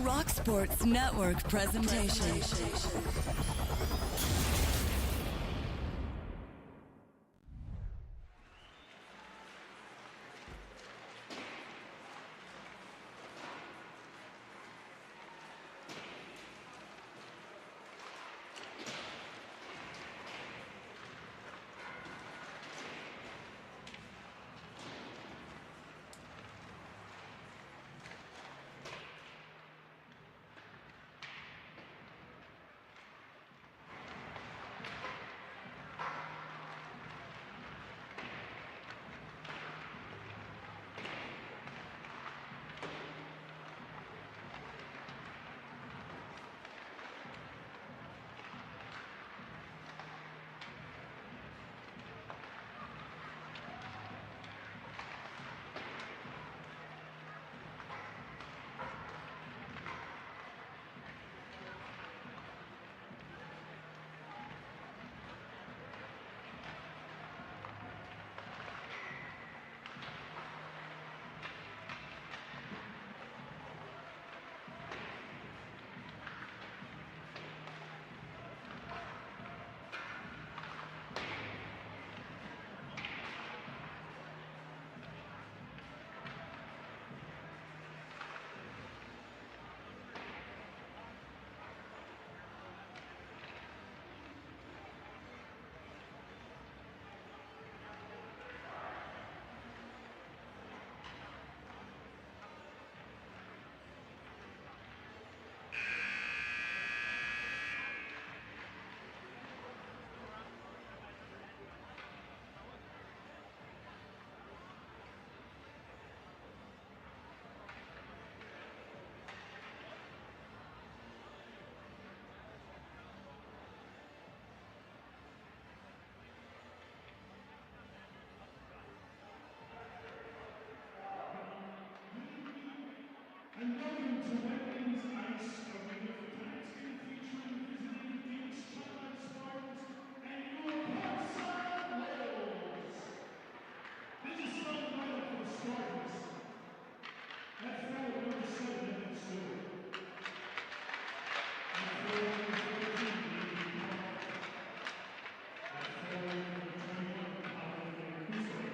Rock Sports Network presentation. And welcome to Wetlands Ice, a radio for tonight's game featuring visiting Phoenix Spartans and your Portside Wolves. This is starting lineup for the Spartans. At forward, number 7, Evan Stewart. At forward, number 14, Andy Clark. At forward, number 21, Paolo Cuso.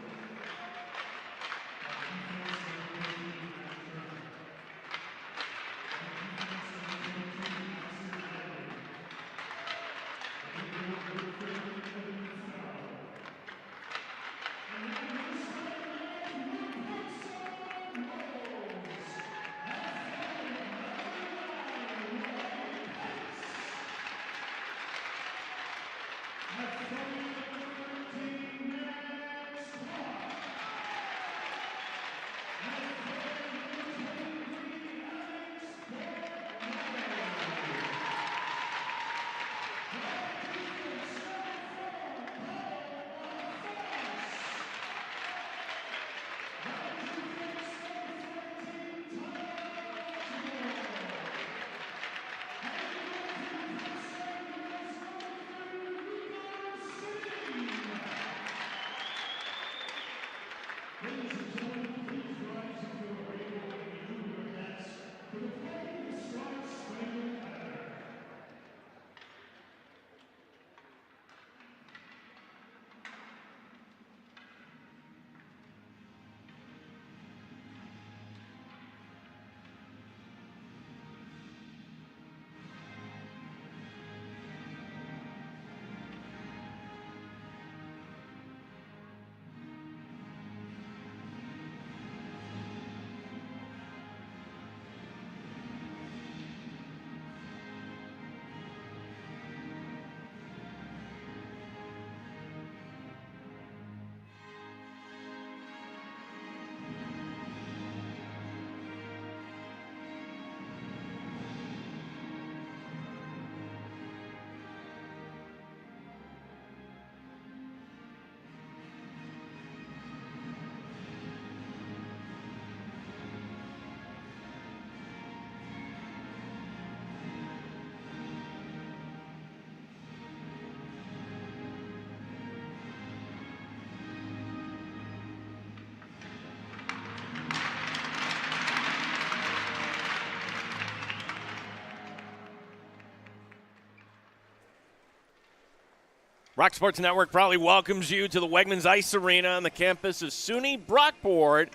Rock Sports Network proudly welcomes you to the Wegmans Ice Arena on the campus of SUNY Brockport,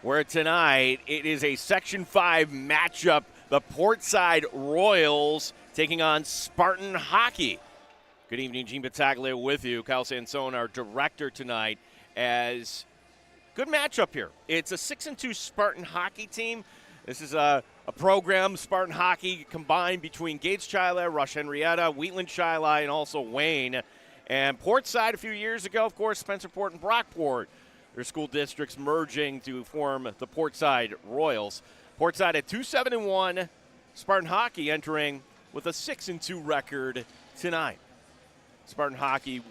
where tonight it is a Section 5 matchup. The Portside Royals taking on Spartan Hockey. Good evening, Gene Battaglia with you. Kyle Sansone, our director tonight, as good matchup here. It's a 6-2 Spartan Hockey team. This is a program, Spartan Hockey, combined between Gates-Chila, Rush Henrietta, Wheatland-Chila, and also Wayne. And Portside a few years ago, of course, Spencerport and Brockport, their school districts merging to form the Portside Royals. Portside at 2-7-1, Spartan Hockey entering with a 6-2 record tonight. Spartan Hockey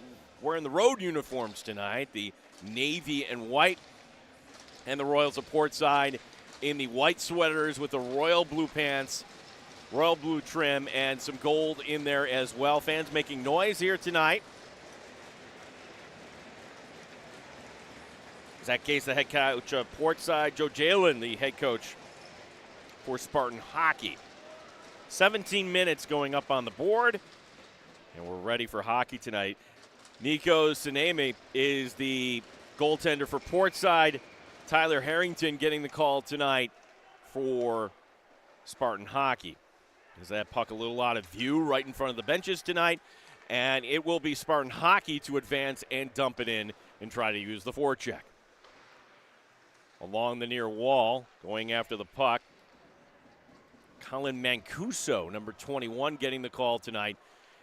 wearing the road uniforms tonight, the navy and white, and the Royals of Portside in the white sweaters with the royal blue pants, royal blue trim, and some gold in there as well. Fans making noise here tonight. Zach Case, the head coach of Portside. Joe Jalen, the head coach for Spartan Hockey. 17 minutes going up on the board, and we're ready for hockey tonight. Nico Sinemi is the goaltender for Portside. Tyler Harrington getting the call tonight for Spartan Hockey. Is that puck a little out of view right in front of the benches tonight? And it will be Spartan Hockey to advance and dump it in and try to use the forecheck. Along the near wall, going after the puck, Colin Mancuso, number 21, getting the call tonight.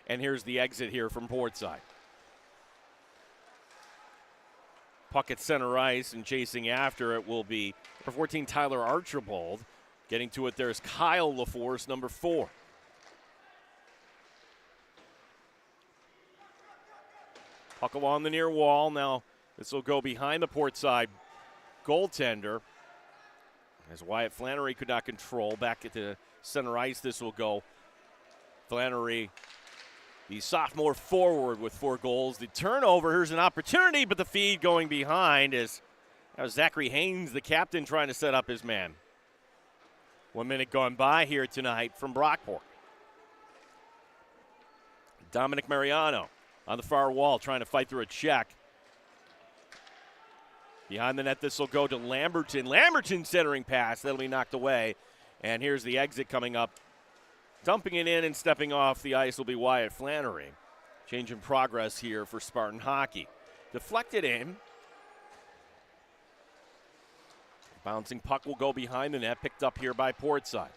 And here's the exit here from Portside. Puck at center ice, and chasing after it will be number 14, Tyler Archibald. Getting to it, there's Kyle LaForce, number 4. Puck along the near wall. Now this will go behind the Portside goaltender, as Wyatt Flannery could not control. Back at the center ice, this will go. Flannery, the sophomore forward with 4 goals. The turnover, here's an opportunity, but the feed going behind is Zachary Haynes, the captain, trying to set up his man. 1 minute gone by here tonight from Brockport. Dominic Mariano on the far wall trying to fight through a check. Behind the net, this will go to Lamberton. Lamberton centering pass. That'll be knocked away. And here's the exit coming up. Dumping it in and stepping off the ice will be Wyatt Flannery. Change in progress here for Spartan Hockey. Deflected in. Bouncing puck will go behind the net. Picked up here by Portside.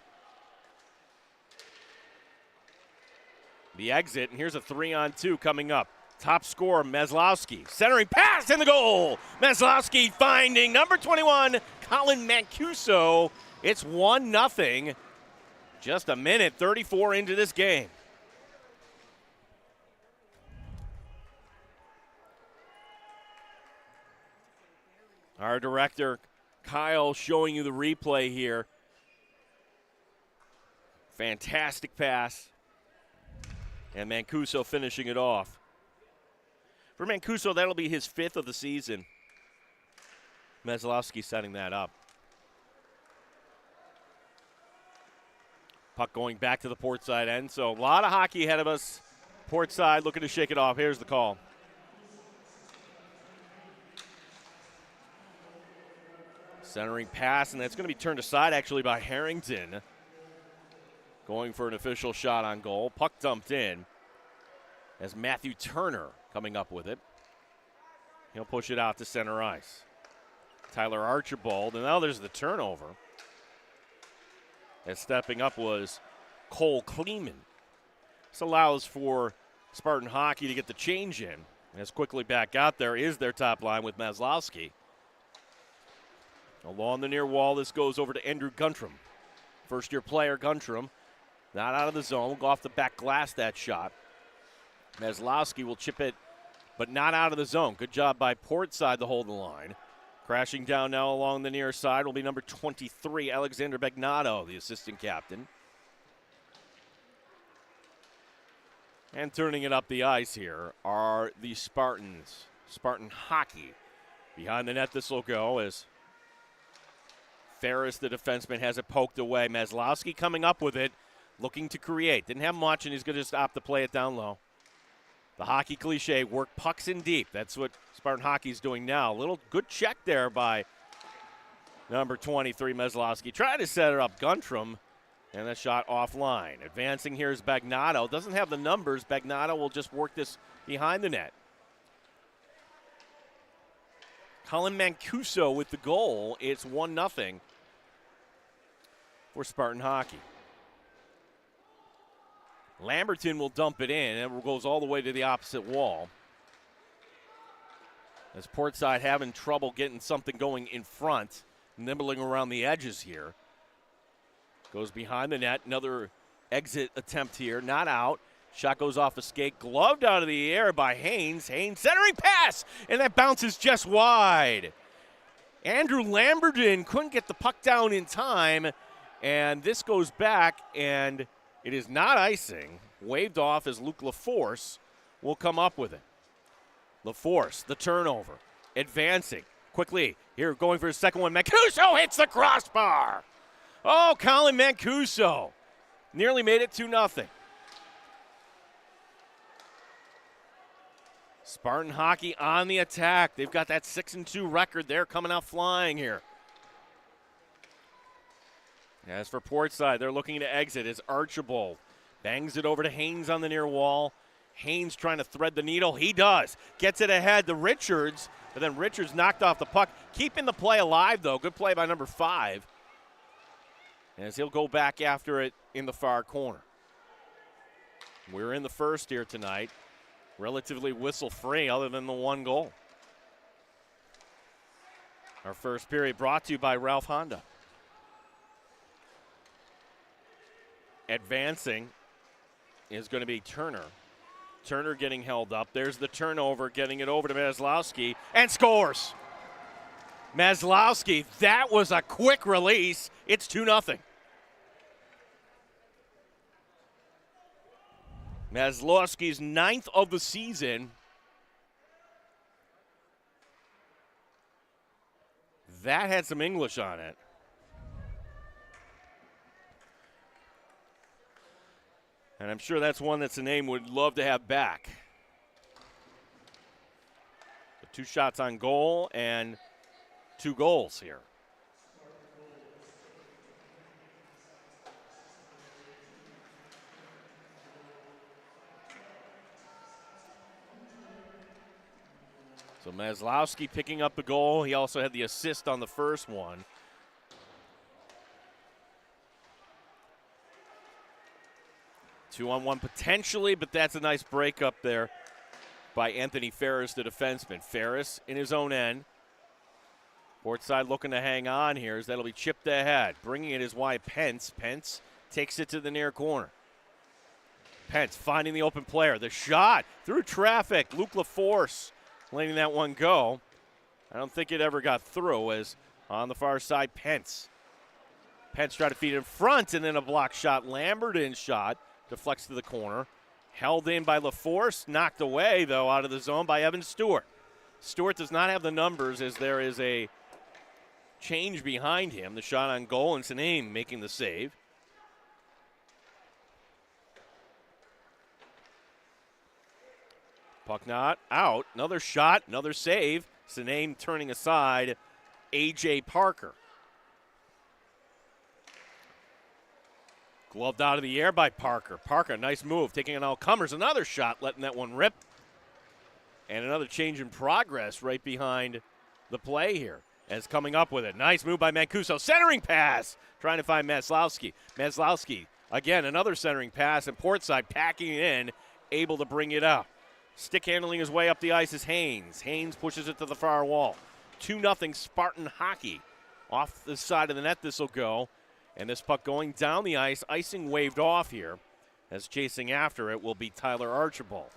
The exit, and here's a 3-on-2 coming up. Top scorer, Meslowski. Centering pass in the goal. Meslowski finding number 21, Colin Mancuso. It's 1-0. Just a minute 34 into this game. Our director, Kyle, showing you the replay here. Fantastic pass. And Mancuso finishing it off. For Mancuso, that'll be his 5th of the season. Meslowski setting that up. Puck going back to the Portside end, so a lot of hockey ahead of us. Portside looking to shake it off. Here's the call. Centering pass, and that's going to be turned aside actually by Harrington. Going for an official shot on goal. Puck dumped in as Matthew Turner coming up with it. He'll push it out to center ice. Tyler Archibald, and now there's the turnover. And stepping up was Cole Kleeman. This allows for Spartan Hockey to get the change in. As quickly back out there is their top line with Meslowski. Along the near wall, this goes over to Andrew Guntram. First-year player Guntram. Not out of the zone. Go off the back glass, that shot. Meslowski will chip it, but not out of the zone. Good job by Portside to hold the line. Crashing down now along the near side will be number 23, Alexander Bagnato, the assistant captain. And turning it up the ice here are the Spartans. Spartan Hockey. Behind the net, this will go as Ferris, the defenseman, has it poked away. Meslowski coming up with it, looking to create. Didn't have much, and he's going to just opt to play it down low. The hockey cliche, work pucks in deep. That's what Spartan hockey's doing now. A little good check there by number 23, Meslowski. Trying to set it up, Guntram, and that shot offline. Advancing here is Bagnato. Doesn't have the numbers. Bagnato will just work this behind the net. Colin Mancuso with the goal. It's 1-0 for Spartan hockey. Lamberton will dump it in, and it goes all the way to the opposite wall. As Portside having trouble getting something going in front, nibbling around the edges here. Goes behind the net, another exit attempt here, not out. Shot goes off a skate, gloved out of the air by Haynes. Haynes centering pass, and that bounces just wide. Andrew Lamberton couldn't get the puck down in time, and this goes back, and it is not icing. Waved off as Luke LaForce will come up with it. LaForce, the turnover, advancing quickly. Here, going for his second one. Mancuso hits the crossbar. Oh, Colin Mancuso nearly made it 2-0. Spartan hockey on the attack. They've got that 6-2 record. They're coming out flying here. As for Portside, they're looking to exit as Archibald bangs it over to Haynes on the near wall. Haynes trying to thread the needle. He does. Gets it ahead to Richards, but then Richards knocked off the puck. Keeping the play alive, though. Good play by number 5. As he'll go back after it in the far corner. We're in the first here tonight. Relatively whistle-free other than the one goal. Our first period brought to you by Ralph Honda. Advancing is going to be Turner. Turner getting held up. There's the turnover, getting it over to Meslowski, and scores. Meslowski, that was a quick release. It's 2-0. Meslowski's 9th of the season. That had some English on it. And I'm sure that's one that Sinane would love to have back. The 2 shots on goal and 2 goals here. So Meslowski picking up the goal. He also had the assist on the first one. Two-on-one potentially, but that's a nice break up there by Anthony Ferris, the defenseman. Ferris in his own end. Portside looking to hang on here as that'll be chipped ahead. Bringing it is Wyatt Pence. Pence takes it to the near corner. Pence finding the open player. The shot through traffic. Luke LaForce letting that one go. I don't think it ever got through as on the far side, Pence. Pence tried to feed in front and then a block shot. Lamberton shot. Deflects to the corner. Held in by LaForce. Knocked away, though, out of the zone by Evan Stewart. Stewart does not have the numbers as there is a change behind him. The shot on goal and Sinane making the save. Puck not out. Another shot, another save. Sinane turning aside. A.J. Parker. Gloved out of the air by Parker. Parker, nice move, taking an all-comers. Another shot, letting that one rip. And another change in progress right behind the play here as coming up with it. Nice move by Mancuso. Centering pass, trying to find Meslowski. Meslowski, again, another centering pass, and Portside packing it in, able to bring it out. Stick handling his way up the ice is Haynes. Haynes pushes it to the far wall. 2-0 Spartan hockey. Off the side of the net this will go. And this puck going down the ice, icing waved off here. As chasing after it will be Tyler Archibald.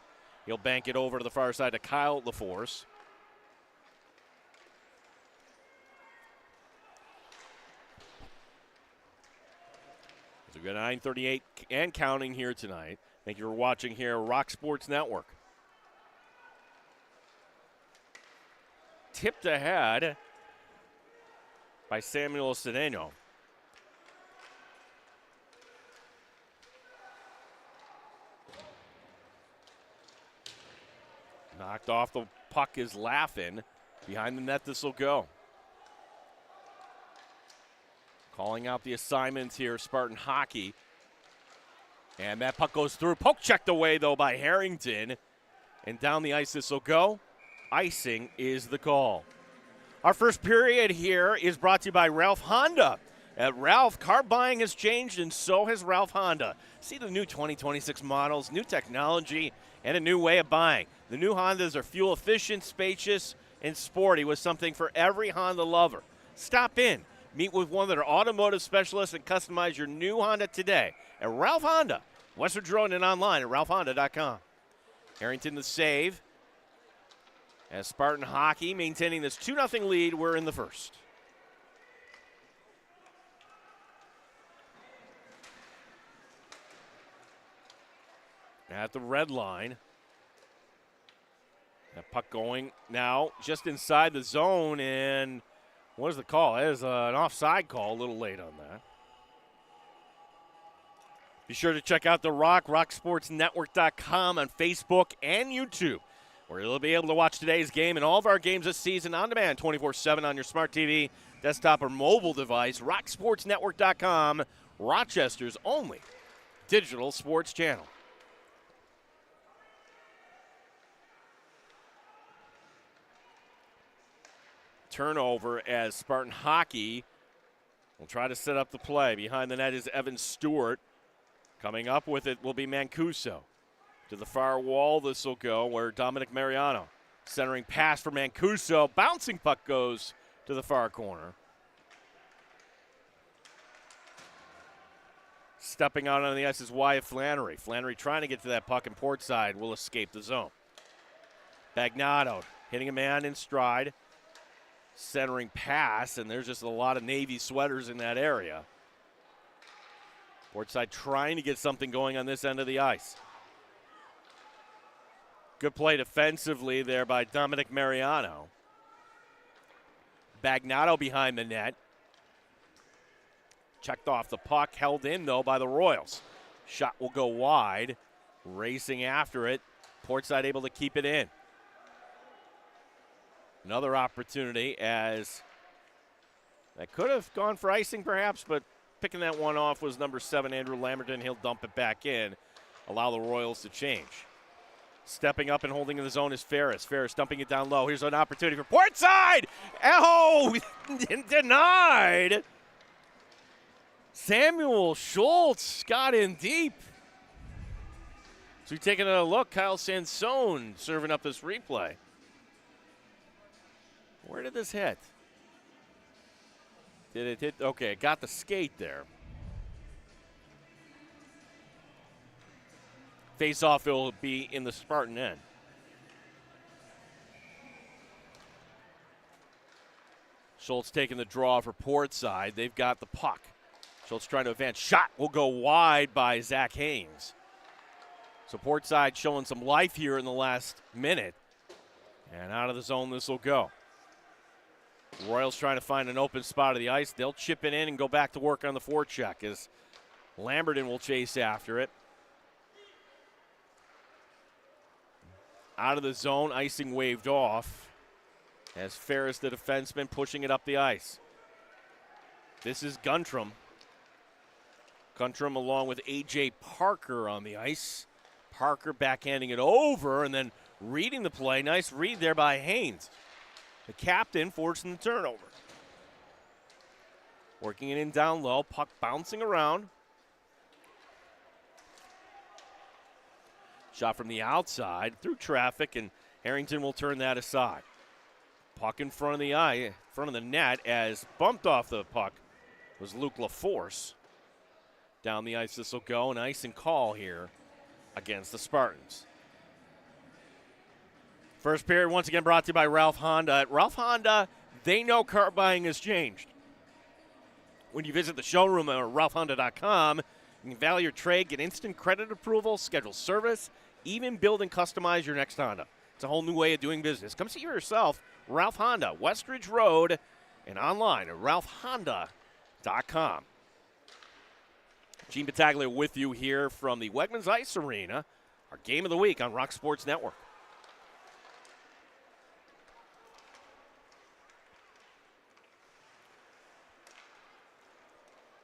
He'll bank it over to the far side to Kyle LaForce. So we've got 9:38 and counting here tonight. Thank you for watching here, Rock Sports Network. Tipped ahead by Samuel Cedeno. Knocked off the puck is Laughin. Behind the net, this will go. Calling out the assignments here, Spartan hockey. And that puck goes through. Poke checked away, though, by Harrington. And down the ice this will go. Icing is the call. Our first period here is brought to you by Ralph Honda. At Ralph, car buying has changed, and so has Ralph Honda. See the new 2026 models, new technology, and a new way of buying. The new Hondas are fuel efficient, spacious, and sporty with something for every Honda lover. Stop in, meet with one of their automotive specialists, and customize your new Honda today at Ralph Honda, Westridge Road, and online at ralphhonda.com. Harrington the save. As Spartan hockey maintaining this 2-0 lead, we're in the first. At the red line. That puck going now just inside the zone, and what is the call? That is an offside call, a little late on that. Be sure to check out The Rock, rocksportsnetwork.com on Facebook and YouTube, where you'll be able to watch today's game and all of our games this season on demand 24/7 on your smart TV, desktop, or mobile device. rocksportsnetwork.com, Rochester's only digital sports channel. Turnover as Spartan hockey will try to set up the play. Behind the net is Evan Stewart. Coming up with it will be Mancuso. To the far wall this will go, where Dominic Mariano centering pass for Mancuso. Bouncing puck goes to the far corner. Stepping out on the ice is Wyatt Flannery. Flannery trying to get to that puck, and Portside will escape the zone. Bagnado hitting a man in stride. Centering pass, and there's just a lot of Navy sweaters in that area. Portside trying to get something going on this end of the ice. Good play defensively there by Dominic Mariano. Bagnado behind the net. Checked off the puck, held in, though, by the Royals. Shot will go wide. Racing after it. Portside able to keep it in. Another opportunity as that could have gone for icing perhaps, but picking that one off was number 7, Andrew Lamberton. He'll dump it back in, allow the Royals to change. Stepping up and holding in the zone is Ferris. Ferris dumping it down low. Here's an opportunity for Portside. Oh, denied. Samuel Schultz got in deep. So you're taking a look. Kyle Sansone serving up this replay. Where did this hit? Did it hit? Okay, it got the skate there. Face-off will be in the Spartan end. Schultz taking the draw for Portside. They've got the puck. Schultz trying to advance. Shot will go wide by Zach Haynes. So Portside showing some life here in the last minute. And out of the zone this will go. Royals trying to find an open spot of the ice. They'll chip it in and go back to work on the forecheck as Lamberton will chase after it. Out of the zone, icing waved off as Ferris, the defenseman, pushing it up the ice. This is Guntram. Guntram along with A.J. Parker on the ice. Parker backhanding it over and then reading the play. Nice read there by Haynes. The captain forcing the turnover. Working it in down low, puck bouncing around. Shot from the outside through traffic, and Harrington will turn that aside. Puck in front of the front of the net as bumped off the puck was Luke LaForce. Down the ice this will go, an icing call here against the Spartans. First period, once again, brought to you by Ralph Honda. At Ralph Honda, they know car buying has changed. When you visit the showroom at ralphhonda.com, you can value your trade, get instant credit approval, schedule service, even build and customize your next Honda. It's a whole new way of doing business. Come see for yourself. Ralph Honda, Westridge Road, and online at ralphhonda.com. Gene Battaglia with you here from the Wegmans Ice Arena, our game of the week on Rock Sports Network.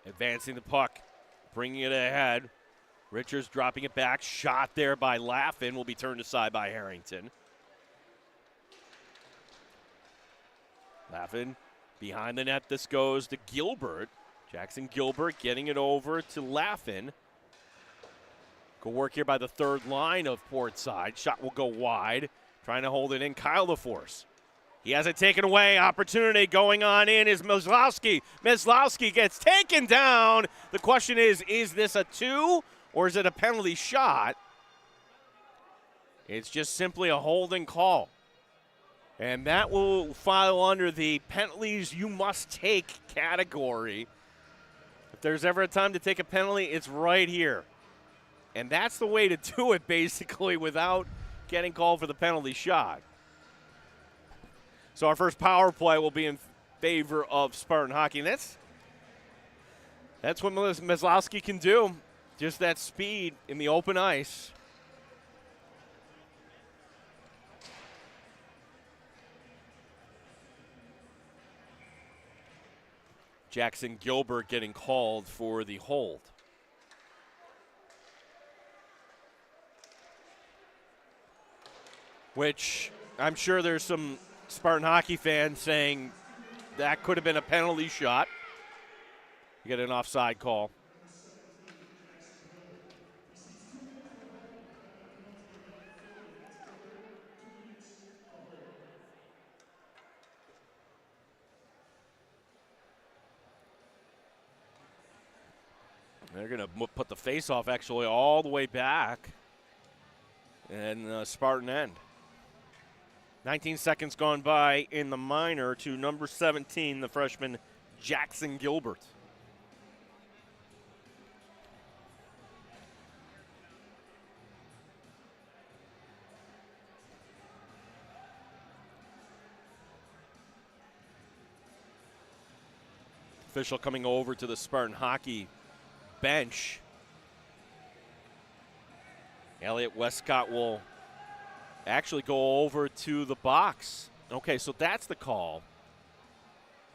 Advancing the puck, bringing it ahead. Richards dropping it back. Shot there by Laffin. Will be turned aside by Harrington. Laffin behind the net. This goes to Gilbert. Jackson Gilbert getting it over to Laffin. Good work here by the third line of Portside. Shot will go wide. Trying to hold it in. Kyle LaForce. He has it taken away. Opportunity going on in is Myslowski. Myslowski gets taken down. The question is this a 2 or is it a penalty shot? It's just simply a holding call. And that will file under the penalties you must take category. If there's ever a time to take a penalty, it's right here. And that's the way to do it, basically, without getting called for the penalty shot. So our first power play will be in favor of Spartan hockey. And that's what Myslowski can do. Just that speed in the open ice. Jackson Gilbert getting called for the hold. Which I'm sure there's some Spartan hockey fans saying that could have been a penalty shot. You get an offside call. They're going to put the face-off actually all the way back and Spartan end. 19 seconds gone by in the minor to number 17, the freshman Jackson Gilbert. Official coming over to the Spartan hockey bench. Elliot Westcott will actually go over to the box. Okay, so that's the call.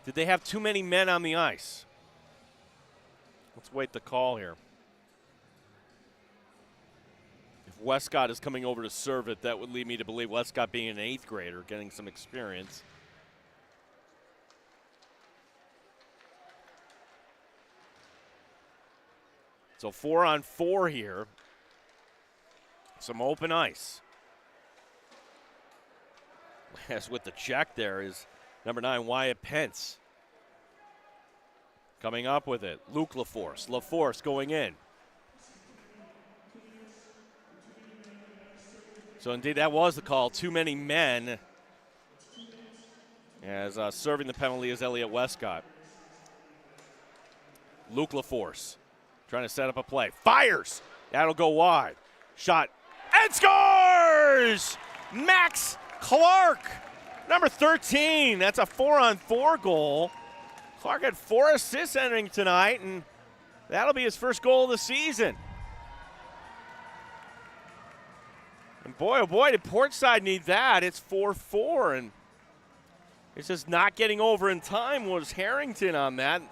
Did they have too many men on the ice? Let's wait the call here. If Westcott is coming over to serve it, that would lead me to believe Westcott being an 8th grader, getting some experience. So 4-on-4 here. Some open ice. As with the check there is number 9, Wyatt Pence. Coming up with it, Luke LaForce. LaForce going in. So indeed that was the call. Too many men. As serving the penalty is Elliot Westcott. Luke LaForce trying to set up a play. Fires! That'll go wide. Shot. And scores! Max Clark, number 13. That's a 4-on-4 goal. Clark had 4 assists entering tonight, and that'll be his first goal of the season. And boy, oh boy, did Portside need that. It's 4-4, and it's just not getting over in time was Harrington on that.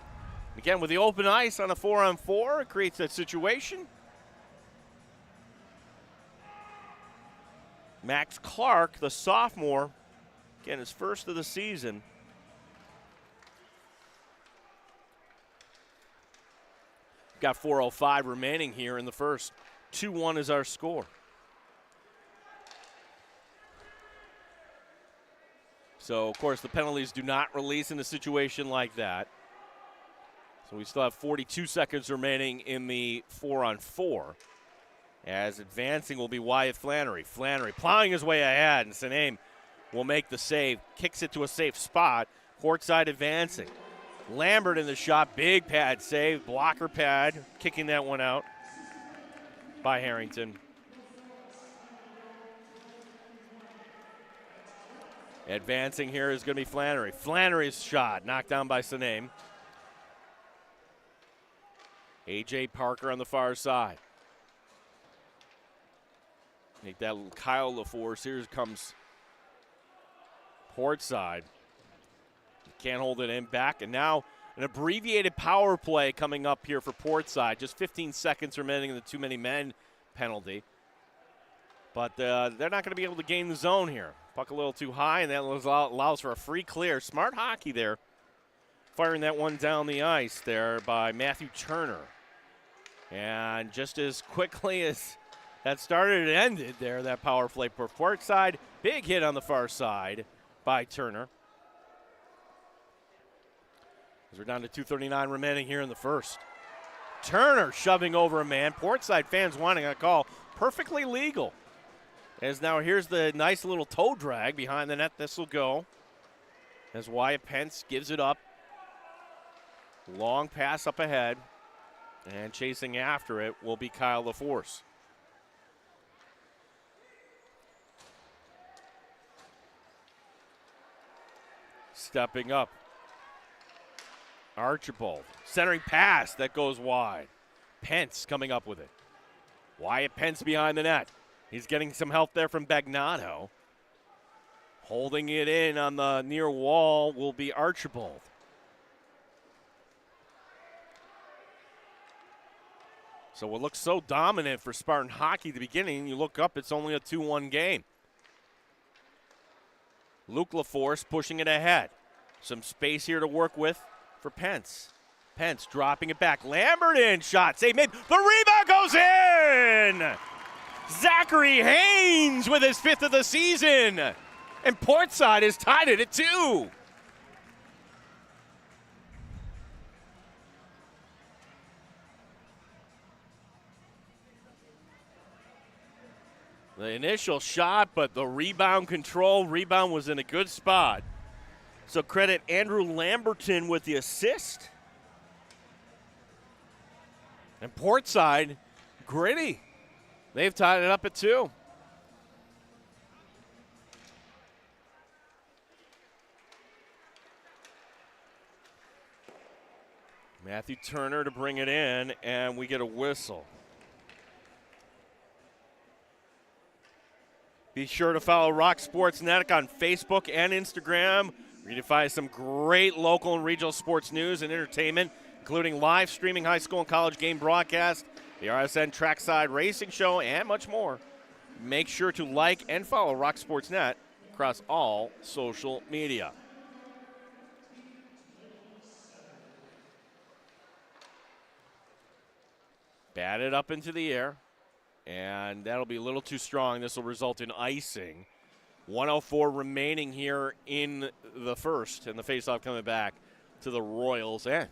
Again, with the open ice on a 4-on-4, it creates that situation. Max Clark, the sophomore, again, his first of the season. Got 4:05 remaining here in the first. 2-1 is our score. So, of course, the penalties do not release in a situation like that. So we still have 42 seconds remaining in the 4-on-4. As advancing will be Wyatt Flannery. Flannery plowing his way ahead, and Sanem will make the save. Kicks it to a safe spot. Portside advancing. Lambert in the shot. Big pad save. Blocker pad. Kicking that one out by Harrington. Advancing here is going to be Flannery. Flannery's shot knocked down by Sanem. A.J. Parker on the far side. Make that Kyle LaForce. Here comes Portside. Can't hold it in back. And now An abbreviated power play coming up here for Portside. Just 15 seconds remaining in the too many men penalty. But they're not going to be able to gain the zone here. Puck a little too high, and that allows for a free clear. Smart hockey there. Firing that one down the ice there by Matthew Turner. And just as quickly as that started, it ended there, that power play for Portside. Big hit on the far side by Turner. As we're down to 2:39 remaining here in the first. Turner shoving over a man. Portside fans wanting a call. Perfectly legal. As now here's the nice little toe drag behind the net. This will go. As Wyatt Pence gives it up. Long pass up ahead. And chasing after it will be Kyle LaForce. Stepping up. Archibald. Centering pass that goes wide. Pence coming up with it. Wyatt Pence behind the net. He's getting some help there from Bagnato. Holding it in on the near wall will be Archibald. So what looks so dominant for Spartan hockey at the beginning, you look up, it's only a 2-1 game. Luke LaForce pushing it ahead. Some space here to work with for Pence. Pence dropping it back. Lambert in, shot, save made. The rebound goes in! Zachary Haynes with his 5th of the season. And Portside is tied it at 2. The initial shot, but the rebound was in a good spot. So credit Andrew Lamberton with the assist. And Portside, gritty. They've tied it up at 2. Matthew Turner to bring it in, and we get a whistle. Be sure to follow Rock Sports Network on Facebook and Instagram. You can find some great local and regional sports news and entertainment, including live streaming high school and college game broadcast, the RSN Trackside Racing Show, and much more. Make sure to like and follow Rock Sports Net across all social media. Batted up into the air, and that'll be a little too strong. This will result in icing. 1:04 remaining here in the first, and the faceoff coming back to the Royals' end.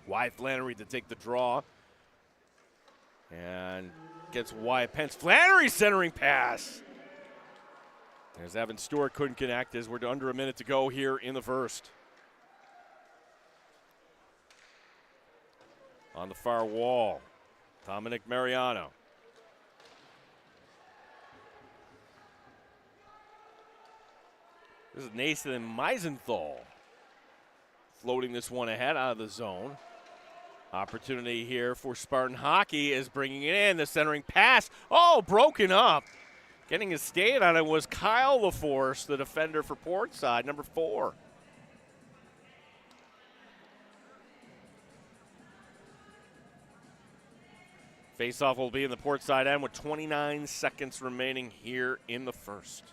Wyatt Flannery to take the draw. And gets Wyatt Pence. Flannery centering pass. As Evan Stewart couldn't connect as we're under a minute to go here in the first. On the far wall, Dominic Mariano. This is Nathan Meisenthal floating this one ahead out of the zone. Opportunity here for Spartan hockey is bringing it in. The centering pass. Oh, broken up. Getting a skate on it was Kyle LaForce, the defender for Portside, number 4. Faceoff will be in the Portside end with 29 seconds remaining here in the first.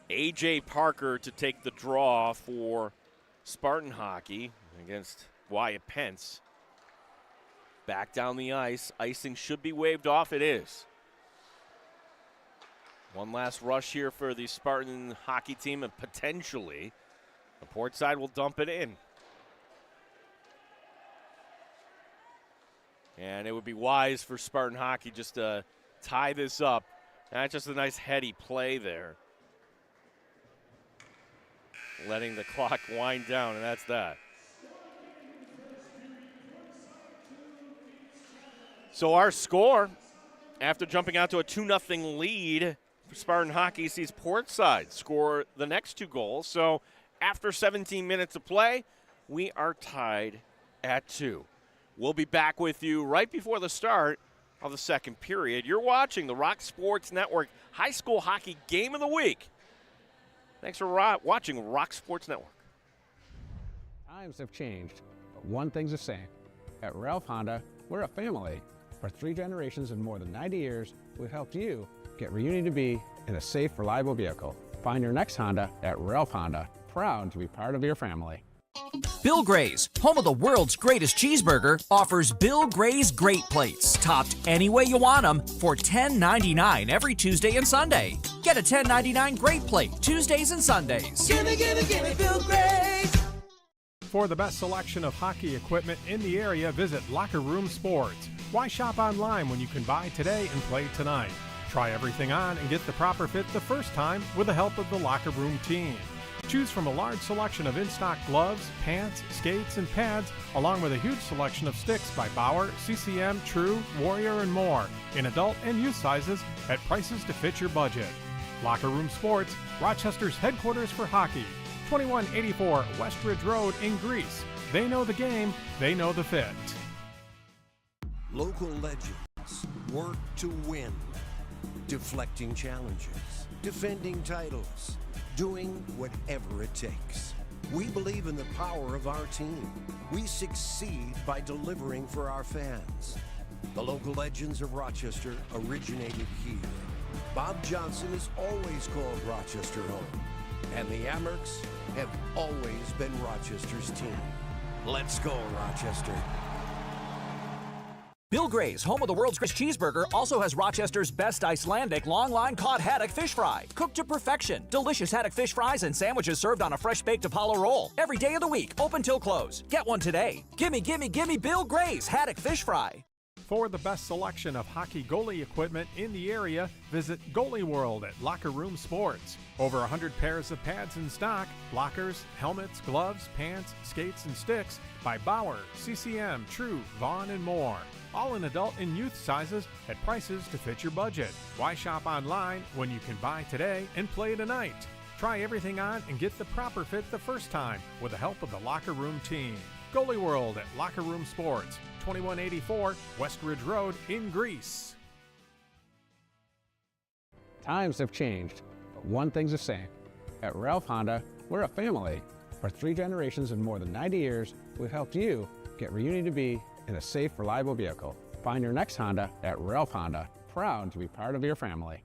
A.J. Parker to take the draw for Spartan hockey against Wyatt Pence. Back down the ice. Icing should be waved off. It is. One last rush here for the Spartan hockey team, and potentially the Portside will dump it in. And it would be wise for Spartan hockey just to tie this up. That's just a nice heady play there. Letting the clock wind down, and that's that. So our score, after jumping out to a 2-0 lead Spartan hockey sees Portside score the next 2 goals. So after 17 minutes of play, we are tied at 2. We'll be back with you right before the start of the second period. You're watching the Rock Sports Network High School Hockey Game of the Week. Thanks for watching Rock Sports Network. Times have changed, but one thing's the same. At Ralph Honda, we're a family. For 3 generations and more than 90 years, we've helped you get where you need to be in a safe, reliable vehicle. Find your next Honda at Ralph Honda. Proud to be part of your family. Bill Gray's, home of the world's greatest cheeseburger, offers Bill Gray's Great Plates, topped any way you want them, for $10.99 every Tuesday and Sunday. Get a $10.99 Great Plate Tuesdays and Sundays. Gimme, Bill Gray's. For the best selection of hockey equipment in the area, visit Locker Room Sports. Why shop online when you can buy today and play tonight? Try everything on and get the proper fit the first time with the help of the Locker Room team. Choose from a large selection of in-stock gloves, pants, skates, and pads, along with a huge selection of sticks by Bauer, CCM, True, Warrior, and more, in adult and youth sizes at prices to fit your budget. Locker Room Sports, Rochester's headquarters for hockey, 2184 Westridge Road in Greece. They know the game, they know the fit. Local legends work to win, deflecting challenges, defending titles, doing whatever it takes. We believe in the power of our team. We succeed by delivering for our fans. The local legends of Rochester originated here. Bob Johnson has always called Rochester home, and the Amerks have always been Rochester's team. Let's go, Rochester. Bill Gray's, home of the world's greatest cheeseburger, also has Rochester's best Icelandic long-line cod haddock fish fry. Cooked to perfection. Delicious haddock fish fries and sandwiches served on a fresh-baked Apollo roll. Every day of the week, open till close. Get one today. Gimme Bill Gray's haddock fish fry. For the best selection of hockey goalie equipment in the area, visit Goalie World at Locker Room Sports. Over 100 pairs of pads in stock, blockers, helmets, gloves, pants, skates, and sticks by Bauer, CCM, True, Vaughn, and more. All in adult and youth sizes at prices to fit your budget. Why shop online when you can buy today and play tonight? Try everything on and get the proper fit the first time with the help of the Locker Room team. Goalie World at Locker Room Sports, 2184 Westridge Road in Greece. Times have changed, but one thing's the same. At Ralph Honda, we're a family. For 3 generations and more than 90 years, we've helped you get where you need to be in a safe, reliable vehicle. Find your next Honda at Ralph Honda. Proud to be part of your family.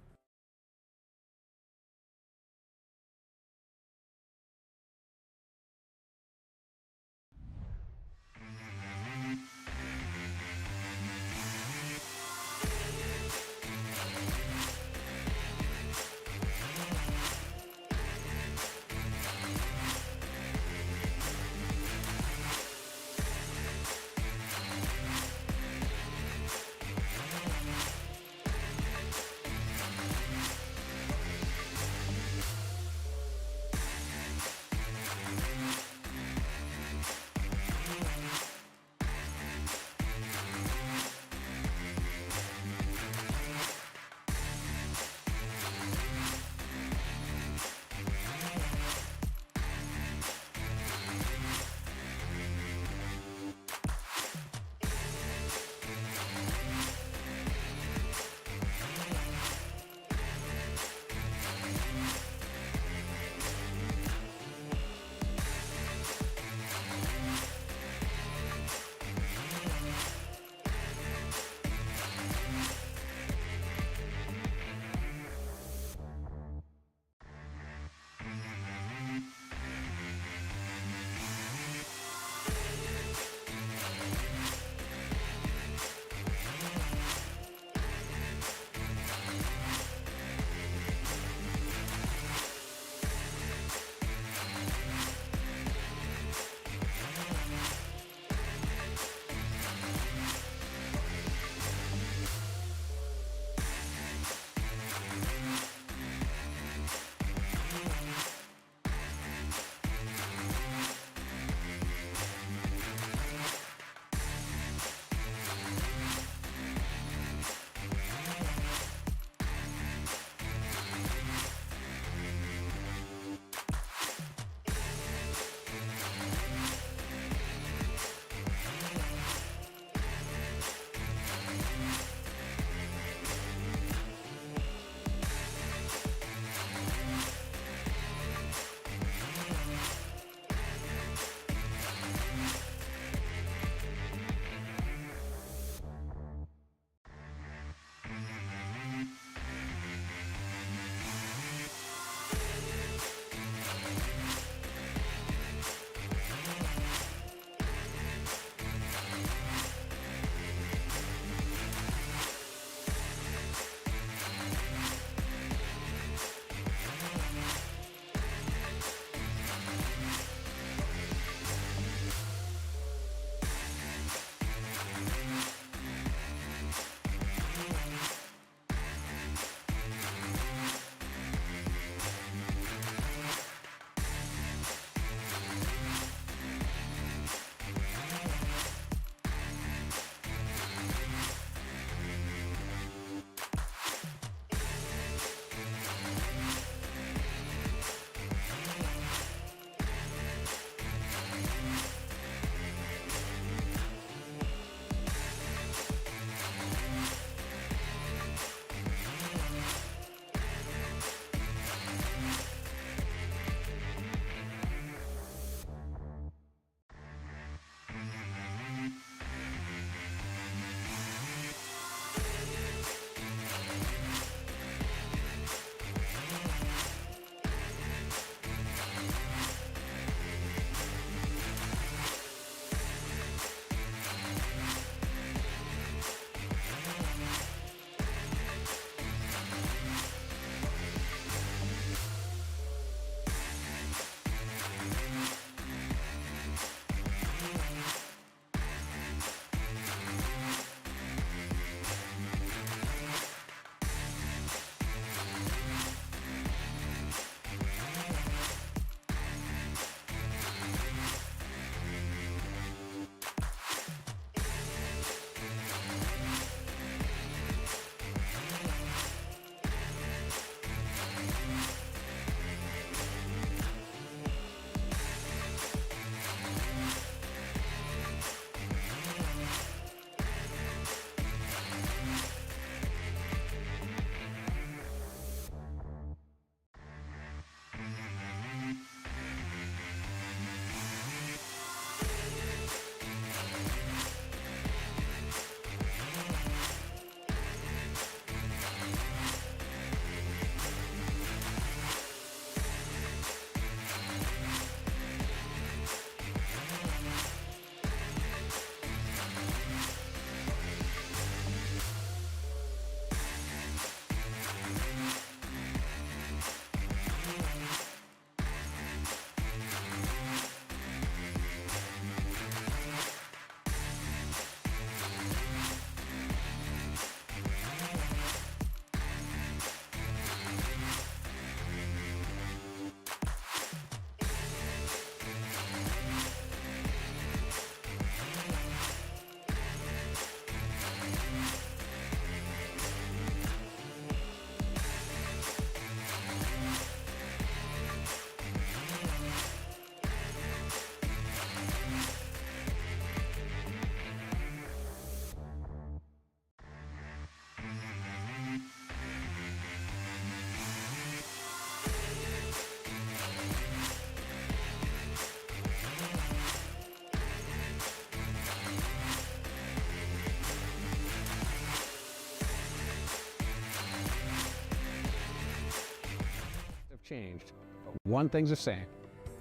Changed, but one thing's the same.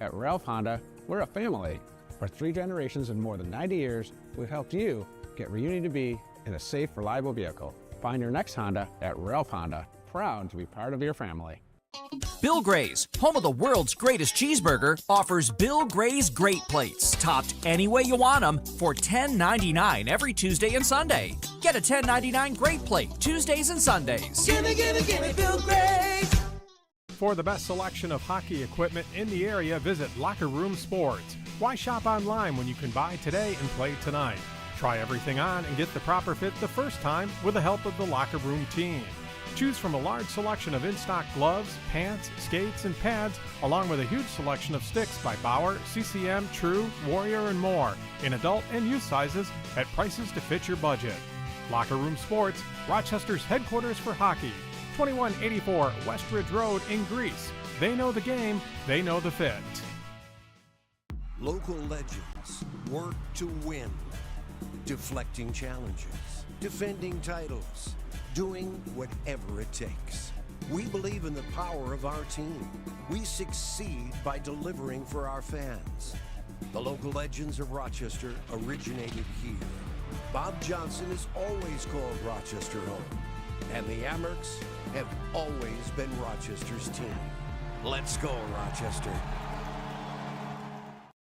At Ralph Honda, we're a family. For 3 generations and more than 90 years, we've helped you get where you need to be in a safe, reliable vehicle. Find your next Honda at Ralph Honda. Proud to be part of your family. Bill Gray's, home of the world's greatest cheeseburger, offers Bill Gray's Great Plates, topped any way you want them, for $10.99 every Tuesday and Sunday. Get a $10.99 Great Plate Tuesdays and Sundays. Gimme, gimme, gimme Bill Gray's! For the best selection of hockey equipment in the area, visit Locker Room Sports. Why shop online when you can buy today and play tonight? Try everything on and get the proper fit the first time with the help of the Locker Room team. Choose from a large selection of in-stock gloves, pants, skates, and pads, along with a huge selection of sticks by Bauer, CCM, True, Warrior, and more, in adult and youth sizes at prices to fit your budget. Locker Room Sports, Rochester's headquarters for hockey, 2184 West Ridge Road in Greece. They know the game, they know the fit. Local legends work to win. Deflecting challenges, defending titles, doing whatever it takes. We believe in the power of our team. We succeed by delivering for our fans. The local legends of Rochester originated here. Bob Johnson has always called Rochester home, and the Amerks have always been Rochester's team. Let's go, Rochester.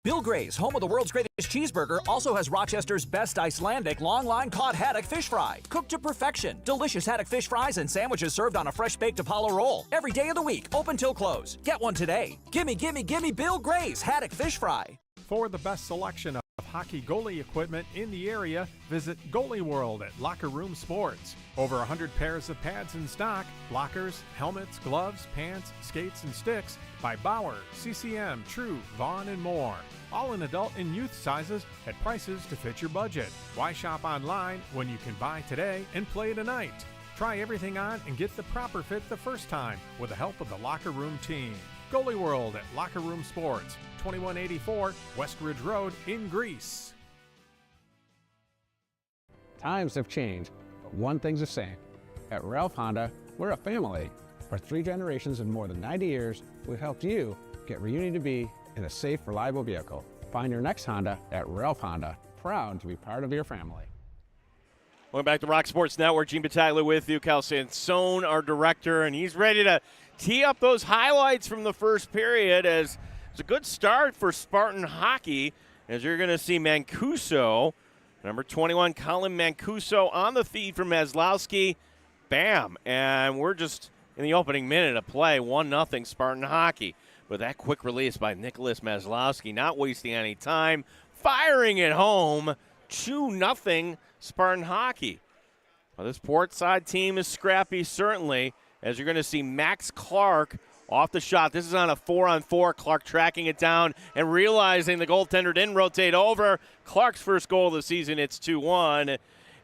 Bill Gray's, home of the world's greatest cheeseburger, also has Rochester's best Icelandic longline cod haddock fish fry. Cooked to perfection. Delicious haddock fish fries and sandwiches served on a fresh baked Apollo roll. Every day of the week, open till close. Get one today. Gimme, gimme, gimme Bill Gray's haddock fish fry. For the best selection of hockey goalie equipment in the area, visit Goalie World at Locker Room Sports. Over 100 pairs of pads in stock, blockers, helmets, gloves, pants, skates, and sticks by Bauer, CCM, True, Vaughn, and more. All in adult and youth sizes at prices to fit your budget. Why shop online when you can buy today and play tonight? Try everything on and get the proper fit the first time with the help of the Locker Room team. Goalie World at Locker Room Sports, 2184 West Ridge Road in Greece. Times have changed, but one thing's the same. At Ralph Honda, we're a family. For 3 generations and more than 90 years, we've helped you get where you need to be in a safe, reliable vehicle. Find your next Honda at Ralph Honda. Proud to be part of your family. Welcome back to Rock Sports Network. Gene Battaglia with you. Cal Sansone, our director, and he's ready to tee up those highlights from the first period as it's a good start for Spartan hockey as you're going to see Mancuso, number 21, Colin Mancuso on the feed for Maslowski. Bam. And we're just in the opening minute of play, 1-0 Spartan hockey. With that quick release by Nicholas Maslowski, not wasting any time, firing it home, 2-0 Spartan hockey. Well, this Portside team is scrappy, certainly, as you're going to see Max Clark off the shot. This is on a 4-on-4. Clark tracking it down and realizing the goaltender didn't rotate over. Clark's first goal of the season, it's 2-1.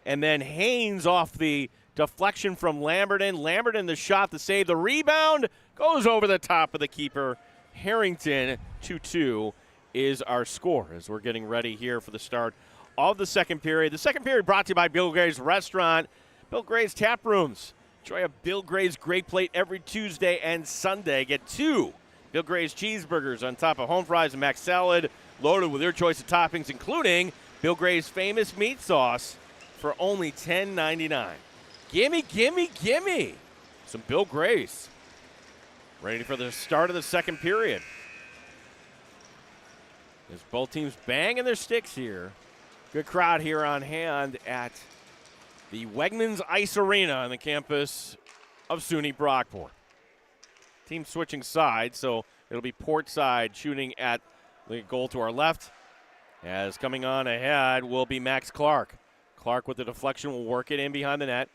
And then Haynes off the deflection from Lamberton. Lamberton the shot, the save, the rebound goes over the top of the keeper. Harrington, 2-2 is our score as we're getting ready here for the start of the second period. The second period brought to you by Bill Gray's Restaurant, Bill Gray's Tap Rooms. Enjoy a Bill Gray's Great Plate every Tuesday and Sunday. Get 2 Bill Gray's cheeseburgers on top of home fries and mac salad, loaded with your choice of toppings, including Bill Gray's famous meat sauce for only $10.99. Gimme, gimme, gimme some Bill Gray's. Ready for the start of the second period. As both teams banging their sticks here. Good crowd here on hand at the Wegmans Ice Arena on the campus of SUNY Brockport. Team switching sides, so it'll be Portside shooting at the goal to our left. As coming on ahead will be Max Clark. Clark with the deflection will work it in behind the net.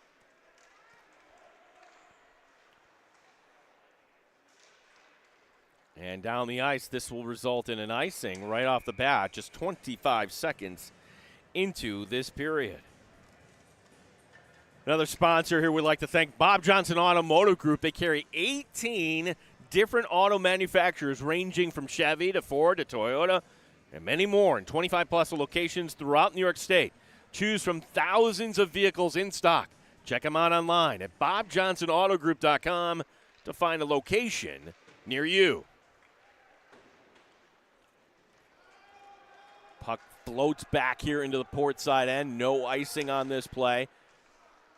And down the ice, this will result in an icing right off the bat, just 25 seconds into this period. Another sponsor here, we'd like to thank Bob Johnson Automotive Group. They carry 18 different auto manufacturers ranging from Chevy to Ford to Toyota and many more in 25-plus locations throughout New York State. Choose from thousands of vehicles in stock. Check them out online at bobjohnsonautogroup.com to find a location near you. Puck floats back here into the Portside end. No icing on this play.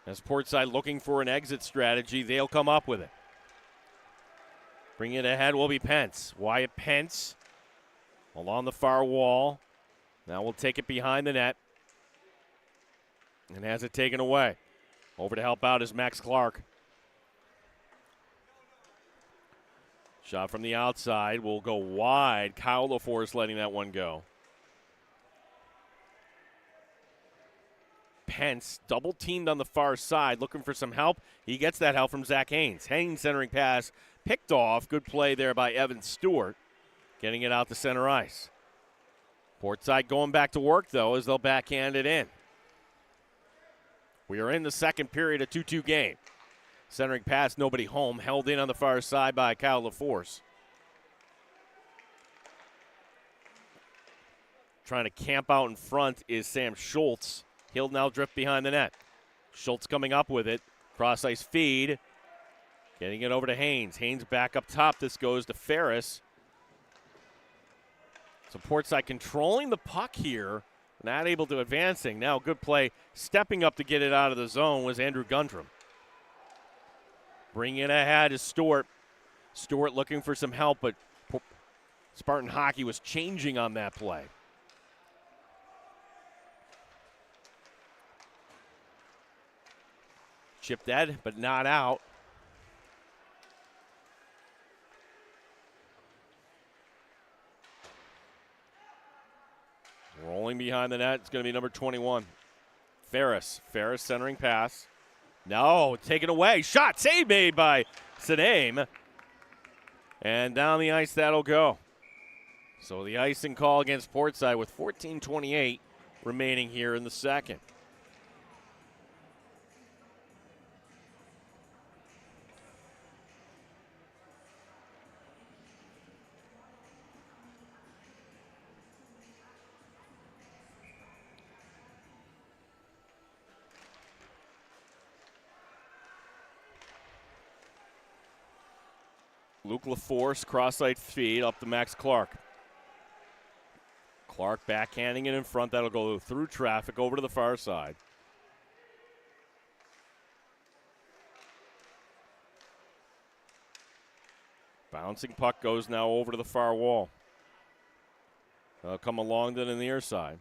As Portside looking for an exit strategy, they'll come up with it. Bring it ahead will be Pence. Wyatt Pence along the far wall. Now we'll take it behind the net. And has it taken away. Over to help out is Max Clark. Shot from the outside will go wide. Kyle LaForce letting that one go. Pence double teamed on the far side, looking for some help. He gets that help from Zach Haynes. Haynes centering pass picked off. Good play there by Evan Stewart, getting it out to center ice. Portside going back to work, though, as they'll backhand it in. We are in the second period, a 2-2 game. Centering pass, nobody home. Held in on the far side by Kyle LaForce. Trying to camp out in front is Sam Schultz. He'll now drift behind the net. Schultz coming up with it. Cross ice feed. Getting it over to Haynes. Haynes back up top. This goes to Ferris. So Portside controlling the puck here. Not able to advancing. Now good play. Stepping up to get it out of the zone was Andrew Gundrum. Bringing it ahead is Stewart. Stewart looking for some help, but Spartan hockey was changing on that play. Chipped dead, but not out. Rolling behind the net, it's going to be number 21. Ferris. Ferris centering pass. No, taken away. Shot, save made by Sanaim. And down the ice that'll go. So the icing call against Portside with 14:28 remaining here in the second. Luke LaForce, cross-site feed up to Max Clark. Clark backhanding it in front. That'll go through traffic over to the far side. Bouncing puck goes now over to the far wall. They'll come along to the near side.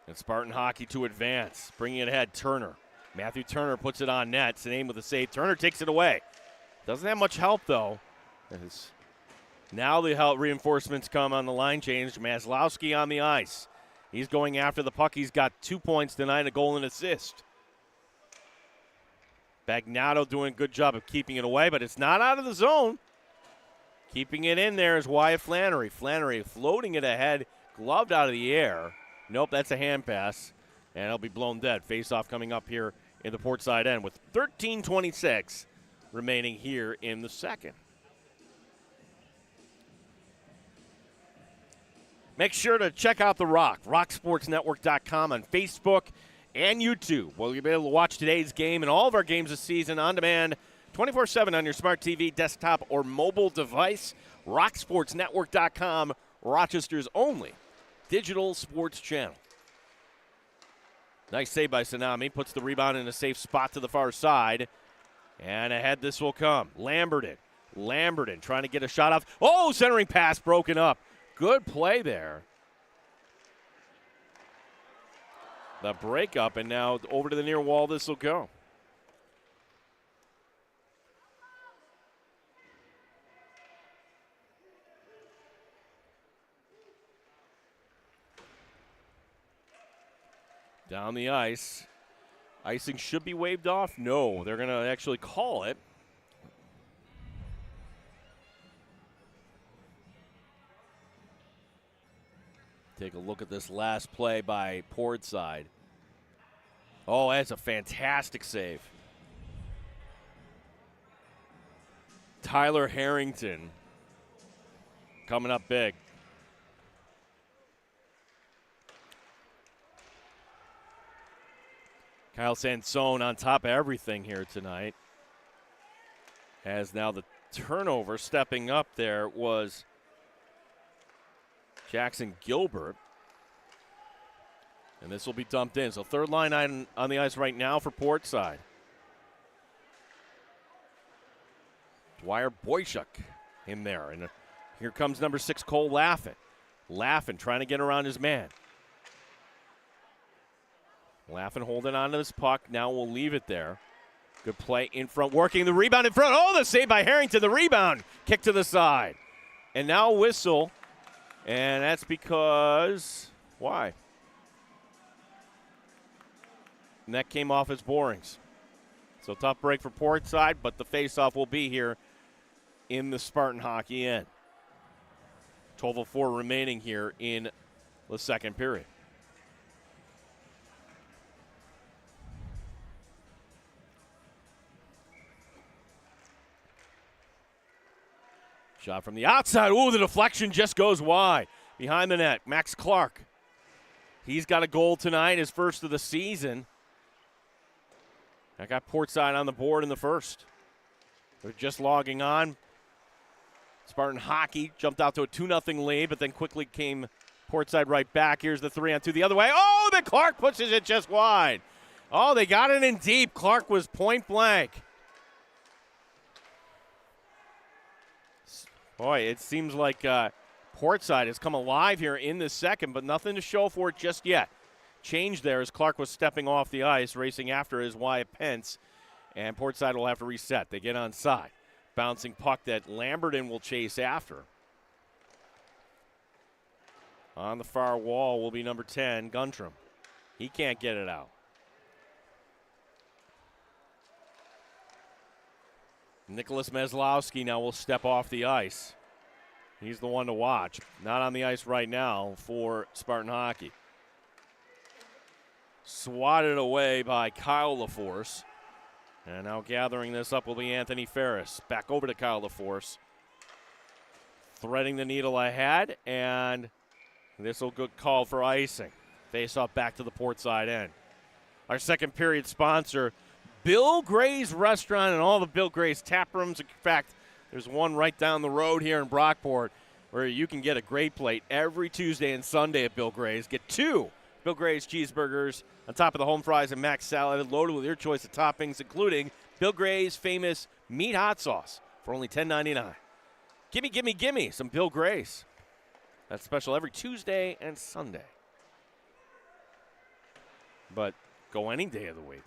And Spartan hockey to advance. Bringing it ahead, Turner. Matthew Turner puts it on net. Sanaim with a save. Turner takes it away. Doesn't have much help, though. As now the help reinforcements come on the line change. Maslowski on the ice. He's going after the puck. He's got 2 points tonight, a goal and assist. Bagnato doing a good job of keeping it away, but it's not out of the zone. Keeping it in there is Wyatt Flannery. Flannery floating it ahead, gloved out of the air. Nope, that's a hand pass, and it'll be blown dead. Face-off coming up here in the Portside end with 13:26 remaining here in the second. Make sure to check out The Rock, rocksportsnetwork.com on Facebook and YouTube. Well, you'll be able to watch today's game and all of our games this season on demand 24/7 on your smart TV, desktop, or mobile device. rocksportsnetwork.com, Rochester's only digital sports channel. Nice save by Sanami. Puts the rebound in a safe spot to the far side. And ahead this will come. Lamberton trying to get a shot off. Oh, centering pass broken up. Good play there. The breakup, and now over to the near wall this will go. Down the ice. Icing should be waved off. No, they're going to actually call it. Take a look at this last play by Portside. Oh, that's a fantastic save. Tyler Harrington coming up big. Kyle Sansone on top of everything here tonight. As now the turnover stepping up there was Jackson Gilbert. And this will be dumped in. So third line on the ice right now for Portside. Dwyer Boychuk in there. And here comes number 6, Cole Laffin. Laffin trying to get around his man. Laffin holding on to this puck. Now we'll leave it there. Good play in front, working the rebound in front. Oh, the save by Harrington. The rebound. Kick to the side. And now a whistle. And that's because, why? And that came off his borings. So tough break for Portside, but the faceoff will be here in the Spartan hockey end. 12:04 remaining here in the second period. Shot from the outside. Ooh, the deflection just goes wide. Behind the net, Max Clark. He's got a goal tonight, his first of the season. I got Portside on the board in the first. They're just logging on. Spartan hockey jumped out to a 2-0 lead, but then quickly came Portside right back. Here's the 3-on-2 the other way. Oh, then Clark pushes it just wide. Oh, they got it in deep. Clark was point blank. Boy, it seems like Portside has come alive here in the second, but nothing to show for it just yet. Change there as Clark was stepping off the ice, racing after his Wyatt Pence, and Portside will have to reset. They get on side. Bouncing puck that Lamberton will chase after. On the far wall will be number 10, Guntram. He can't get it out. Nicholas Meslowski now will step off the ice. He's the one to watch. Not on the ice right now for Spartan hockey. Swatted away by Kyle LaForce. And now gathering this up will be Anthony Ferris. Back over to Kyle LaForce. Threading the needle ahead, and this will good call for icing. Face off back to the Portside end. Our second period sponsor, Bill Gray's Restaurant and all the Bill Gray's tap rooms. In fact, there's one right down the road here in Brockport where you can get a great plate every Tuesday and Sunday at Bill Gray's. Get 2 Bill Gray's cheeseburgers on top of the home fries and mac salad, loaded with your choice of toppings, including Bill Gray's famous meat hot sauce for only $10.99. Gimme, gimme, gimme some Bill Gray's. That's special every Tuesday and Sunday. But go any day of the week.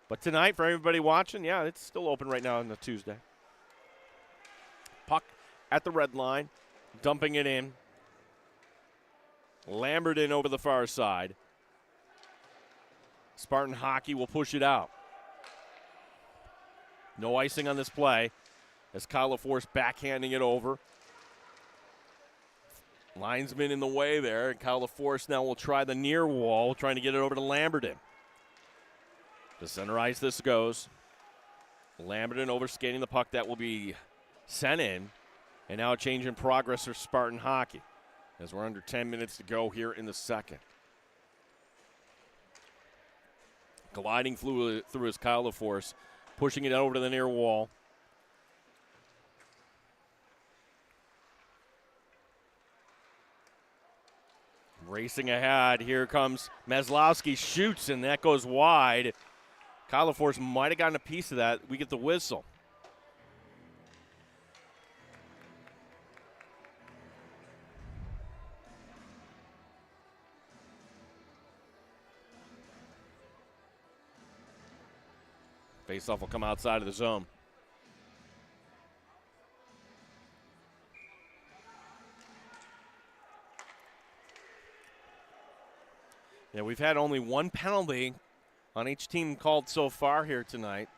But tonight, for everybody watching, yeah, it's still open right now on the Tuesday. Puck at the red line, dumping it in. Lamberton over the far side. Spartan hockey will push it out. No icing on this play as Kyle LaForce backhanding it over. Linesman in the way there, and Kyle LaForce now will try the near wall, trying to get it over to Lamberton. To center ice this goes. Lamberton overskating the puck. That will be sent in. And now a change in progress for Spartan hockey as we're under 10 minutes to go here in the second. Gliding through his Kyle LaForce, pushing it over to the near wall. Racing ahead, here comes Meslowski, shoots, and that goes wide. Kyle LaForce might have gotten a piece of that. We get the whistle. Faceoff will come outside of the zone. Yeah, we've had only one penalty on each team called so far here tonight.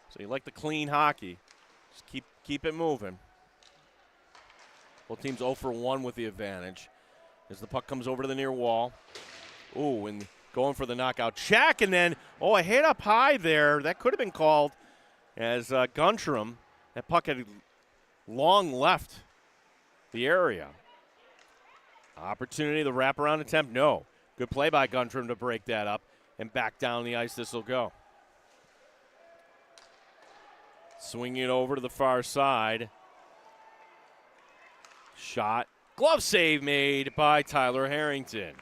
So you like the clean hockey. Just keep it moving. Both teams 0 for 1 with the advantage. As the puck comes over to the near wall. Ooh, and going for the knockout check, and then, a hit up high there. That could have been called as Guntram. That puck had long left the area. Opportunity, the wraparound attempt, no. Good play by Guntram to break that up. and back down the ice this will go. Swinging it over to the far side. Shot. Glove save made by Tyler Harrington.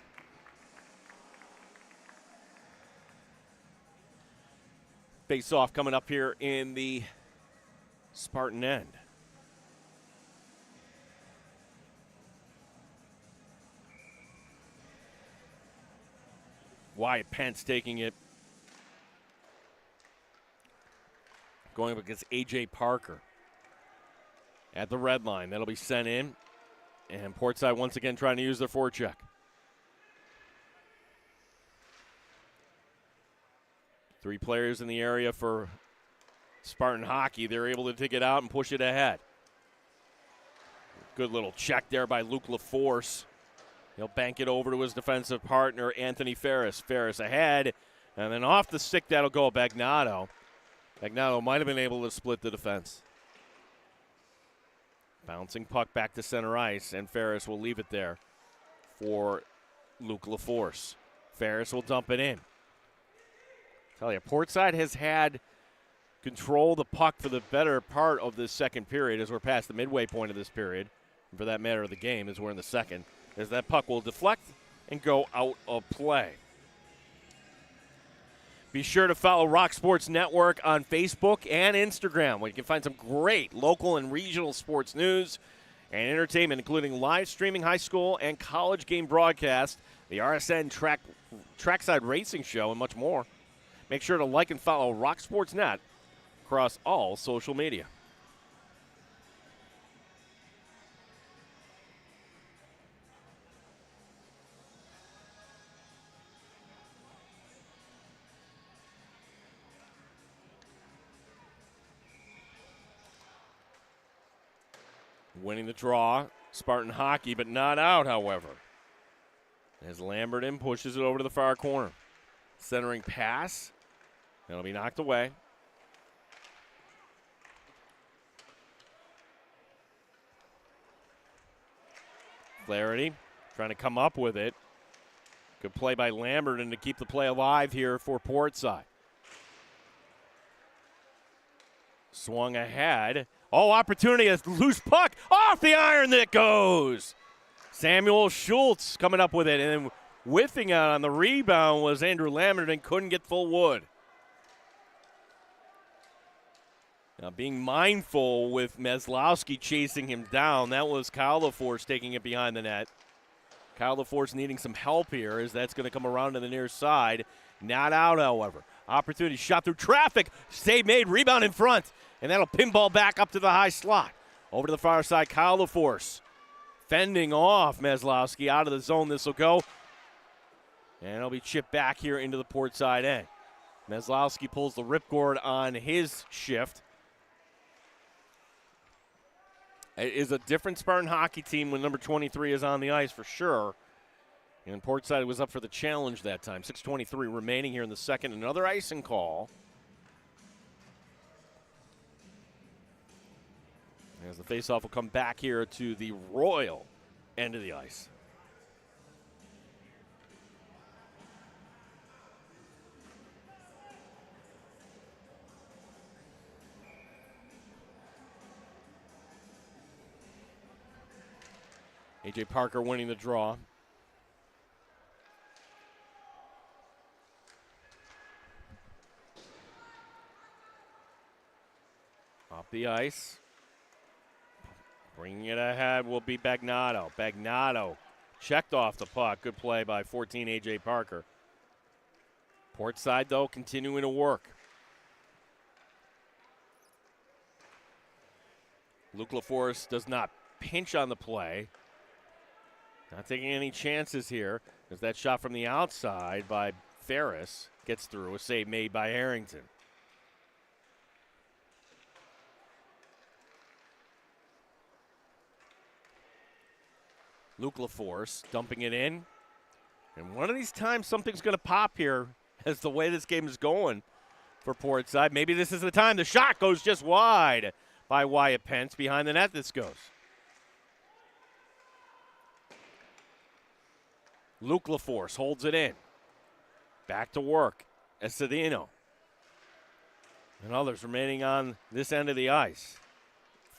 Face off coming up here in the Spartan end. Wyatt Pence taking it. Going up against A.J. Parker. At the red line. That'll be sent in. And Portside once again trying to use their forecheck. Three players in the area for Spartan hockey. They're able to take it out and push it ahead. Good little check there by Luke LaForce. He'll bank it over to his defensive partner, Anthony Ferris. Ferris ahead, and then off the stick, that'll go Bagnato. Bagnato might have been able to split the defense. Bouncing puck back to center ice, and Ferris will leave it there for Luke LaForce. Ferris will dump it in. Tell you, Portside has had control of the puck for the better part of this second period as we're past the midway point of this period. And for that matter, the game as we're in the second. As that puck will deflect and go out of play. Be sure to follow Rock Sports Network on Facebook and Instagram, where you can find some great local and regional sports news and entertainment, including live streaming high school and college game broadcast, the RSN Trackside Racing Show, and much more. Make sure to like and follow Rock Sports Net across all social media. Winning the draw, Spartan hockey, but not out, however. As Lambert in pushes it over to the far corner. Centering pass. That'll be knocked away. Flaherty trying to come up with it. Good play by Lambert and to keep the play alive here for Portside. Swung ahead. Oh, opportunity, a loose puck. Off the iron that goes. Samuel Schultz coming up with it. And then whiffing out on the rebound was Andrew Lambert and couldn't get full wood. Now being mindful with Meslowski chasing him down. That was Kyle LaForce taking it behind the net. Kyle LaForce needing some help here as that's going to come around to the near side. Not out, however. Opportunity shot through traffic. Save made, rebound in front. And that'll pinball back up to the high slot. Over to the far side, Kyle LaForce. Fending off Meslowski out of the zone. This will go. And it'll be chipped back here into the Portside end. Meslowski pulls the ripcord on his shift. It is a different Spartan hockey team when number 23 is on the ice for sure. And Portside was up for the challenge that time. 6:23 remaining here in the second. Another icing call. As the faceoff will come back here to the Royal end of the ice. A.J. Parker winning the draw. Off the ice. Bringing it ahead will be Bagnato. Bagnato checked off the puck. Good play by 14 A.J. Parker. Portside, though, continuing to work. Luke LaForce does not pinch on the play. Not taking any chances here as that shot from the outside by Ferris gets through. A save made by Harrington. Luke LaForce dumping it in. And one of these times something's going to pop here as the way this game is going for Portside. Maybe this is the time. The shot goes just wide by Wyatt Pence. Behind the net this goes. Luke LaForce holds it in. Back to work. Estadino. And others remaining on this end of the ice.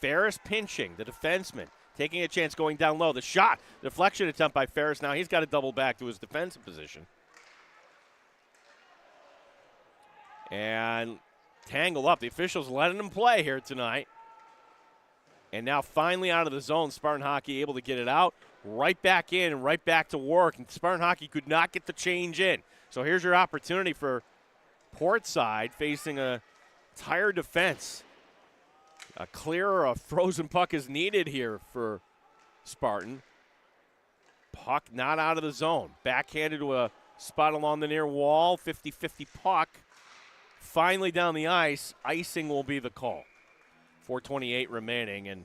Ferris pinching, the defenseman, taking a chance going down low. The shot, deflection attempt by Ferris. Now he's got to double back to his defensive position. And tangle up. The officials letting him play here tonight. And now finally out of the zone, Spartan Hockey able to get it out. Right back in and right back to work. And Spartan Hockey could not get the change in. So here's your opportunity for Portside facing a tired defense. A clear or a frozen puck is needed here for Spartan. Puck not out of the zone. Backhanded to a spot along the near wall. 50-50 puck. Finally down the ice. Icing will be the call. 4:28 remaining. And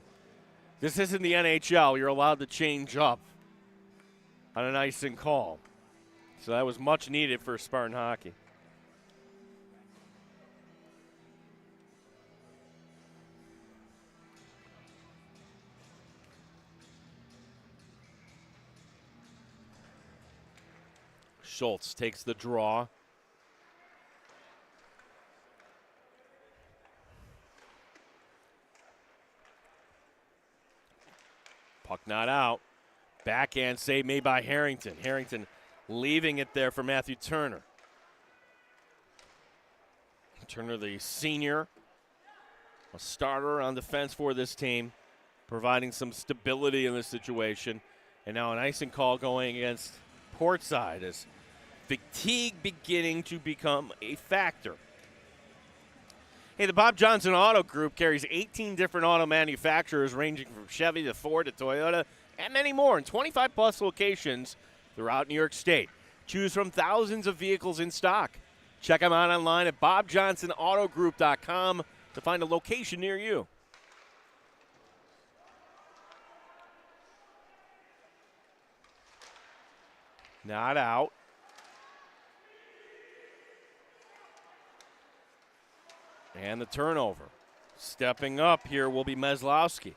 this isn't the NHL. You're allowed to change up on an icing call. So that was much needed for Spartan Hockey. Schultz takes the draw. Puck not out. Backhand save made by Harrington. Harrington leaving it there for Matthew Turner. Turner, the senior, a starter on defense for this team, providing some stability in this situation. And now an icing call going against Portside as fatigue beginning to become a factor. Hey, the Bob Johnson Auto Group carries 18 different auto manufacturers ranging from Chevy to Ford to Toyota and many more in 25-plus locations throughout New York State. Choose from thousands of vehicles in stock. Check them out online at bobjohnsonautogroup.com to find a location near you. Not out. And the turnover. Stepping up here will be Meslowski.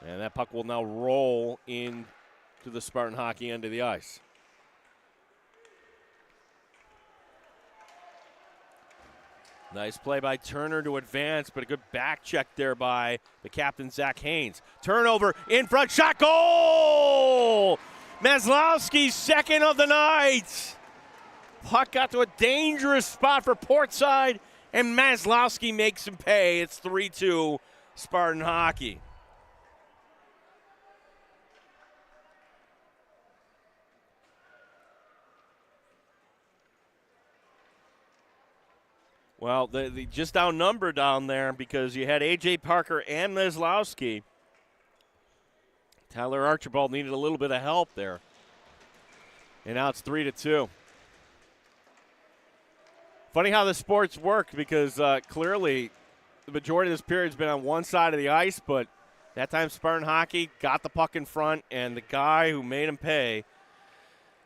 And that puck will now roll into the Spartan Hockey end of the ice. Nice play by Turner to advance, but a good back check there by the captain, Zach Haynes. Turnover in front, shot, goal! Meslowski's second of the night. Puck got to a dangerous spot for Portside, and Meslowski makes him pay. It's 3-2 Spartan Hockey. Well, they just outnumbered down there because you had A.J. Parker and Meslowski. Tyler Archibald needed a little bit of help there. And now it's 3-2. Funny how the sports work because clearly the majority of this period has been on one side of the ice, but that time Spartan Hockey got the puck in front, and the guy who made him pay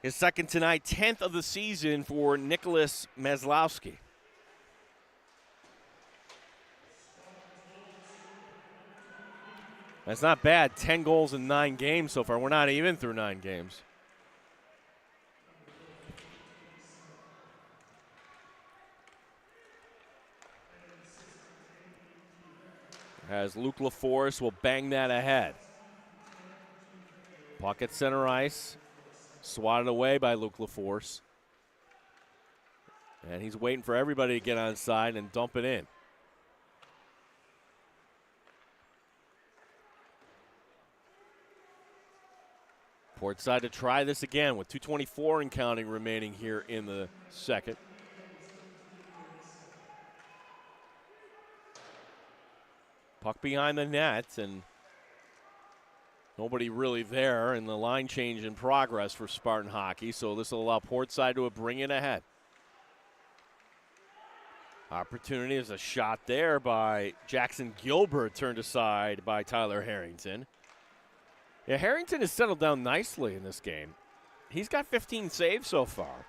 is second tonight, 10th of the season for Nicholas Meslowski. That's not bad. 10 goals in 9 games so far. We're not even through 9 games. As Luke LaForce will bang that ahead. Puck at center ice. Swatted away by Luke LaForce. And he's waiting for everybody to get on side and dump it in. Portside to try this again with 2:24 and counting remaining here in the second. Puck behind the net, and nobody really there, and the line change in progress for Spartan Hockey, so this will allow Portside to bring it ahead. Opportunity is a shot there by Jackson Gilbert, turned aside by Tyler Harrington. Yeah, Harrington has settled down nicely in this game. He's got 15 saves so far.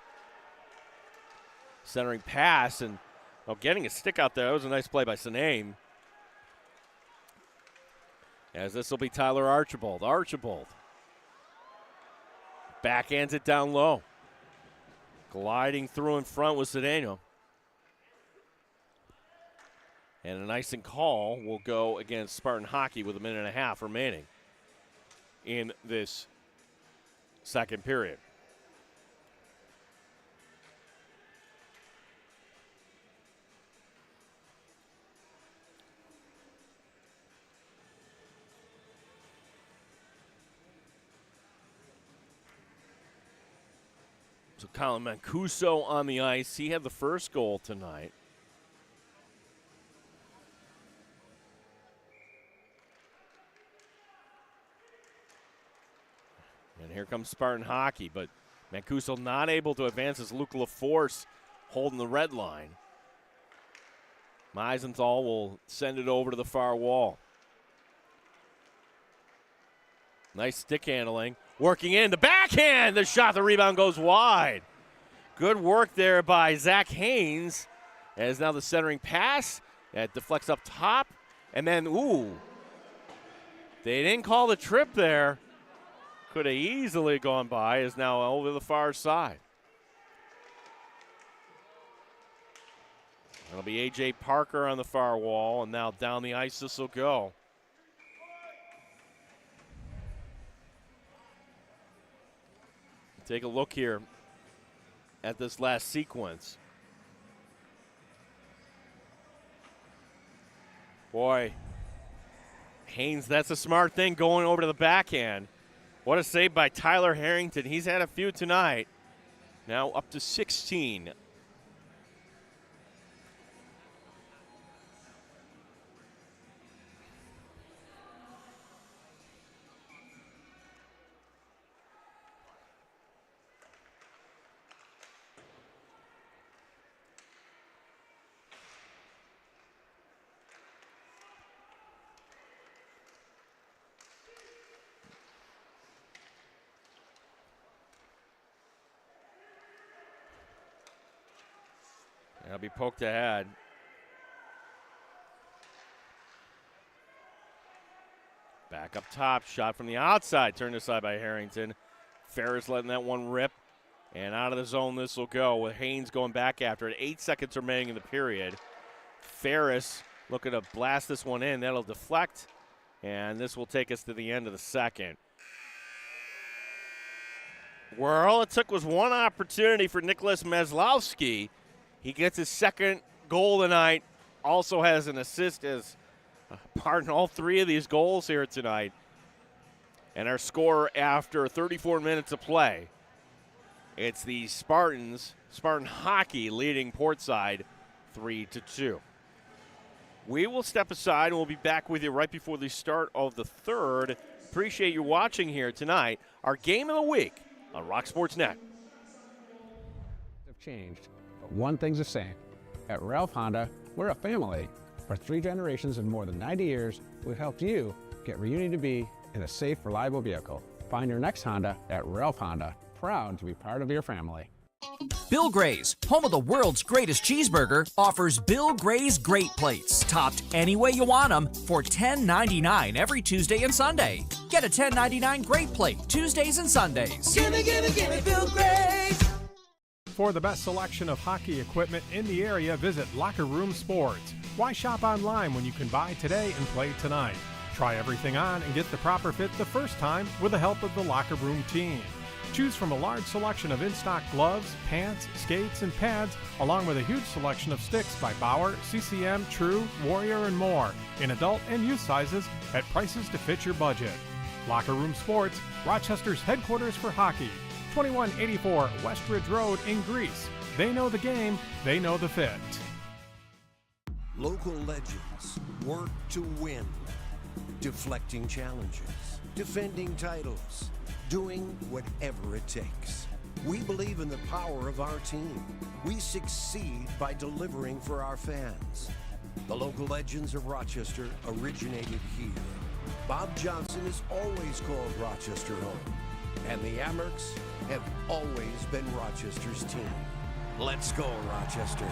Centering pass and getting a stick out there. That was a nice play by Sinane. As this will be Tyler Archibald. Archibald Backhands it down low. Gliding through in front with Cedeno. And an icing call will go against Spartan hockey with 1.5 minutes remaining in this second period. So Colin Mancuso on the ice. He had the first goal tonight. And here comes Spartan hockey, but Mancuso not able to advance as Luke LaForce holding the red line. Meisenthal will send it over to the far wall. Nice stick handling. Working in the backhand. The shot, the rebound goes wide. Good work there by Zach Haynes. As now the centering pass. That deflects up top. And then, they didn't call the trip there. Could have easily gone by. Is now over the far side. That'll be A.J. Parker on the far wall. And now down the ice this will go. Take a look here at this last sequence. Boy, Haynes, that's a smart thing going over to the backhand. What a save by Tyler Harrington. He's had a few tonight. Now up to 16. That'll be poked ahead. Back up top, shot from the outside, turned aside by Harrington. Ferris letting that one rip. And out of the zone this will go with Haynes going back after it. 8 seconds remaining in the period. Ferris looking to blast this one in. That'll deflect. And this will take us to the end of the second. Where all it took was one opportunity for Nicholas Maslowski. He gets his second goal tonight. Also has an assist as part in all 3 of these goals here tonight. And our score after 34 minutes of play, it's the Spartans, Spartan hockey leading Portside 3-2. We will step aside and we'll be back with you right before the start of the third. Appreciate you watching here tonight. Our game of the week on Rock Sports Net. Have changed, but one thing's the same. At Ralph Honda, we're a family. For 3 generations and more than 90 years, we've helped you get where you need to be in a safe, reliable vehicle. Find your next Honda at Ralph Honda. Proud to be part of your family. Bill Gray's, home of the world's greatest cheeseburger, offers Bill Gray's Great Plates, topped any way you want them, for $10.99 every Tuesday and Sunday. Get a $10.99 Great Plate Tuesdays and Sundays. Gimme Bill Gray's. For the best selection of hockey equipment in the area, visit Locker Room Sports. Why shop online when you can buy today and play tonight? Try everything on and get the proper fit the first time with the help of the Locker Room team. Choose from a large selection of in-stock gloves, pants, skates, and pads, along with a huge selection of sticks by Bauer, CCM, True, Warrior, and more, in adult and youth sizes at prices to fit your budget. Locker Room Sports, Rochester's headquarters for hockey, 2184 Westridge Road in Greece. They know the game, they know the fit. Local legends work to win, deflecting challenges, defending titles, doing whatever it takes. We believe in the power of our team. We succeed by delivering for our fans. The local legends of Rochester originated here. Bob Johnson has always called Rochester home, and the Amerks have always been Rochester's team. Let's go, Rochester.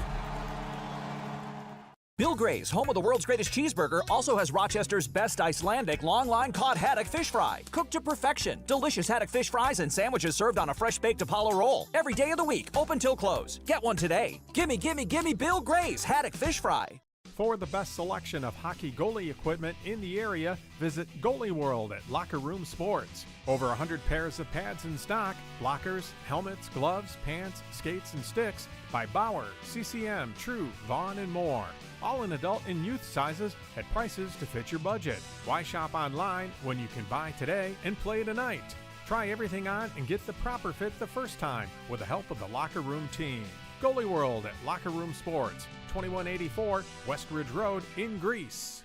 Bill Gray's, home of the world's greatest cheeseburger, also has Rochester's best Icelandic long-line cod haddock fish fry. Cooked to perfection. Delicious haddock fish fries and sandwiches served on a fresh baked Apollo roll. Every day of the week, open till close. Get one today. Gimme, gimme, gimme Bill Gray's haddock fish fry. For the best selection of hockey goalie equipment in the area, visit Goalie World at Locker Room Sports. Over 100 pairs of pads in stock, lockers, helmets, gloves, pants, skates, and sticks by Bauer, CCM, True, Vaughn, and more. All in adult and youth sizes at prices to fit your budget. Why shop online when you can buy today and play tonight? Try everything on and get the proper fit the first time with the help of the Locker Room team. Goalie World at Locker Room Sports, 2184 West Ridge Road in Greece.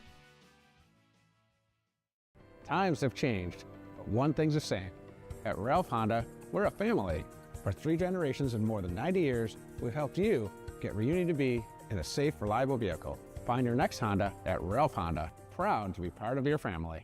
Times have changed, but one thing's the same. At Ralph Honda, we're a family. For 3 generations and more than 90 years, we've helped you get where you need to be in a safe, reliable vehicle. Find your next Honda at Ralph Honda. Proud to be part of your family.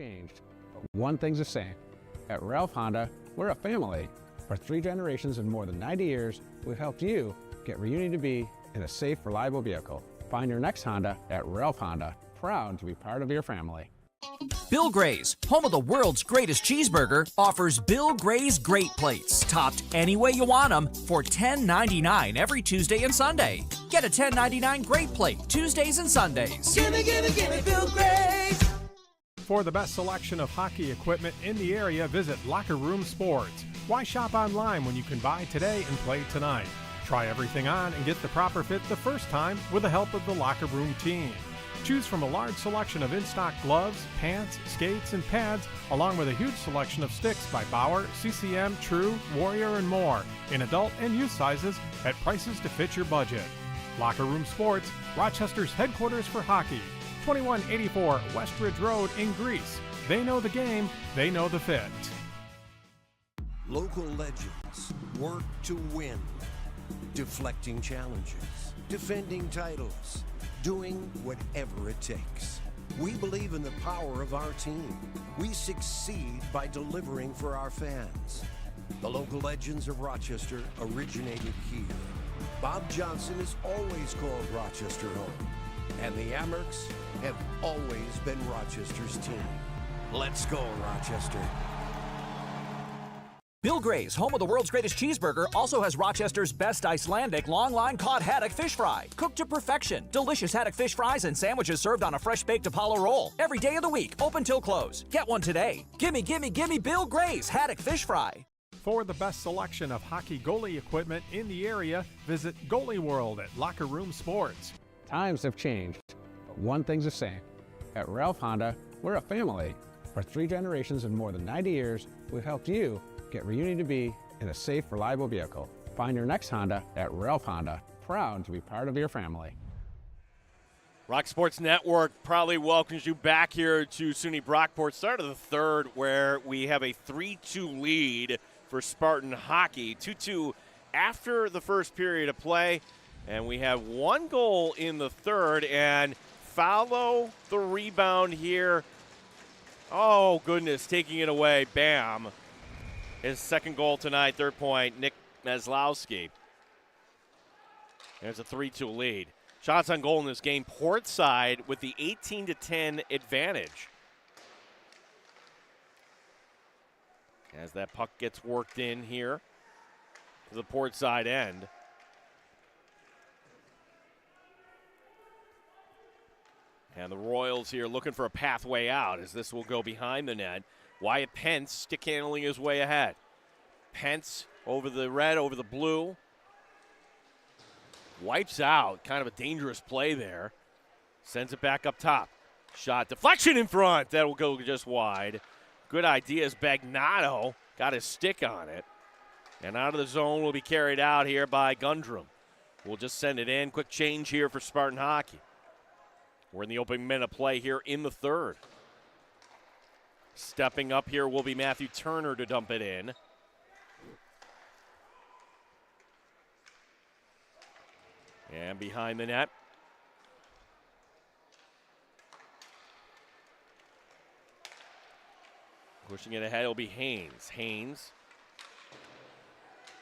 changed, but one thing's the same. At Ralph Honda, we're a family. For 3 generations and more than 90 years, we've helped you get where you need to be in a safe, reliable vehicle. Find your next Honda at Ralph Honda. Proud to be part of your family. Bill Gray's, home of the world's greatest cheeseburger, offers Bill Gray's Great Plates, topped any way you want them, for $10.99 every Tuesday and Sunday. Get a $10.99 Great Plate Tuesdays and Sundays. Gimme, gimme, gimme Bill Gray's. For the best selection of hockey equipment in the area, visit Locker Room Sports. Why shop online when you can buy today and play tonight? Try everything on and get the proper fit the first time with the help of the Locker Room team. Choose from a large selection of in-stock gloves, pants, skates, and pads, along with a huge selection of sticks by Bauer, CCM, True, Warrior, and more, in adult and youth sizes at prices to fit your budget. Locker Room Sports, Rochester's headquarters for hockey, 2184 Westridge Road in Greece. They know the game, they know the fit. Local legends work to win. Deflecting challenges, defending titles, doing whatever it takes. We believe in the power of our team. We succeed by delivering for our fans. The local legends of Rochester originated here. Bob Johnson has always called Rochester home, and the Amerks have always been Rochester's team. Let's go, Rochester. Bill Gray's, home of the world's greatest cheeseburger, also has Rochester's best Icelandic long-line cod haddock fish fry. Cooked to perfection. Delicious haddock fish fries and sandwiches served on a fresh-baked Apollo roll. Every day of the week, open till close. Get one today. Gimme, gimme, gimme Bill Gray's haddock fish fry. For the best selection of hockey goalie equipment in the area, visit Goalie World at Locker Room Sports. Times have changed, but one thing's the same. At Ralph Honda, we're a family. For 3 generations and more than 90 years, we've helped you get where you need to be in a safe, reliable vehicle. Find your next Honda at Ralph Honda. Proud to be part of your family. Rock Sports Network proudly welcomes you back here to SUNY Brockport. Start of the third, where we have a 3-2 lead for Spartan hockey. 2-2 after the first period of play, and we have 1 goal in the third, and follow the rebound here. Oh, goodness, taking it away. Bam. His second goal tonight, third point, Nick Meslowski. There's a 3-2 lead. Shots on goal in this game, Portside with the 18-10 advantage. As that puck gets worked in here to the Portside end. And the Royals here looking for a pathway out as this will go behind the net. Wyatt Pence stick handling his way ahead. Pence over the red, over the blue. Wipes out. Kind of a dangerous play there. Sends it back up top. Shot deflection in front. That will go just wide. Good idea as Bagnato got his stick on it. And out of the zone will be carried out here by Gundrum. We'll just send it in. Quick change here for Spartan hockey. We're in the opening minute of play here in the third. Stepping up here will be Matthew Turner to dump it in. And behind the net. Pushing it ahead will be Haynes. Haynes.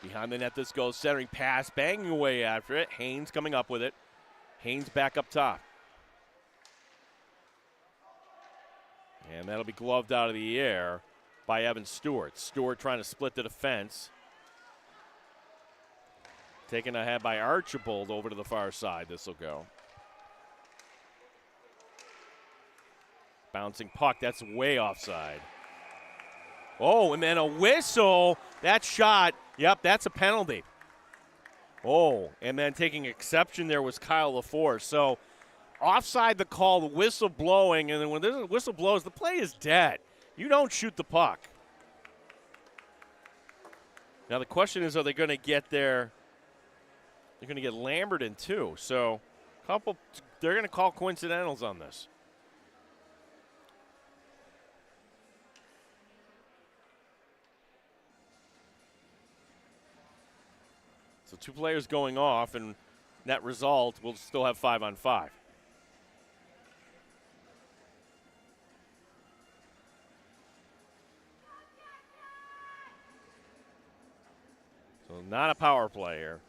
Behind the net this goes. Centering pass. Banging away after it. Haynes coming up with it. Haynes back up top. And that'll be gloved out of the air by Evan Stewart. Stewart trying to split the defense. Taken ahead by Archibald over to the far side. This will go. Bouncing puck. That's way offside. Oh, and then a whistle. That shot. Yep, that's a penalty. Oh, and then taking exception there was Kyle LaForce. So offside the call, the whistle blowing, and then when the whistle blows, the play is dead. You don't shoot the puck. Now the question is, are they going to get there? They're going to get Lambert in too. So they're going to call coincidentals on this. So 2 players going off, and net result, we'll still have 5-on-5. Not a power play here.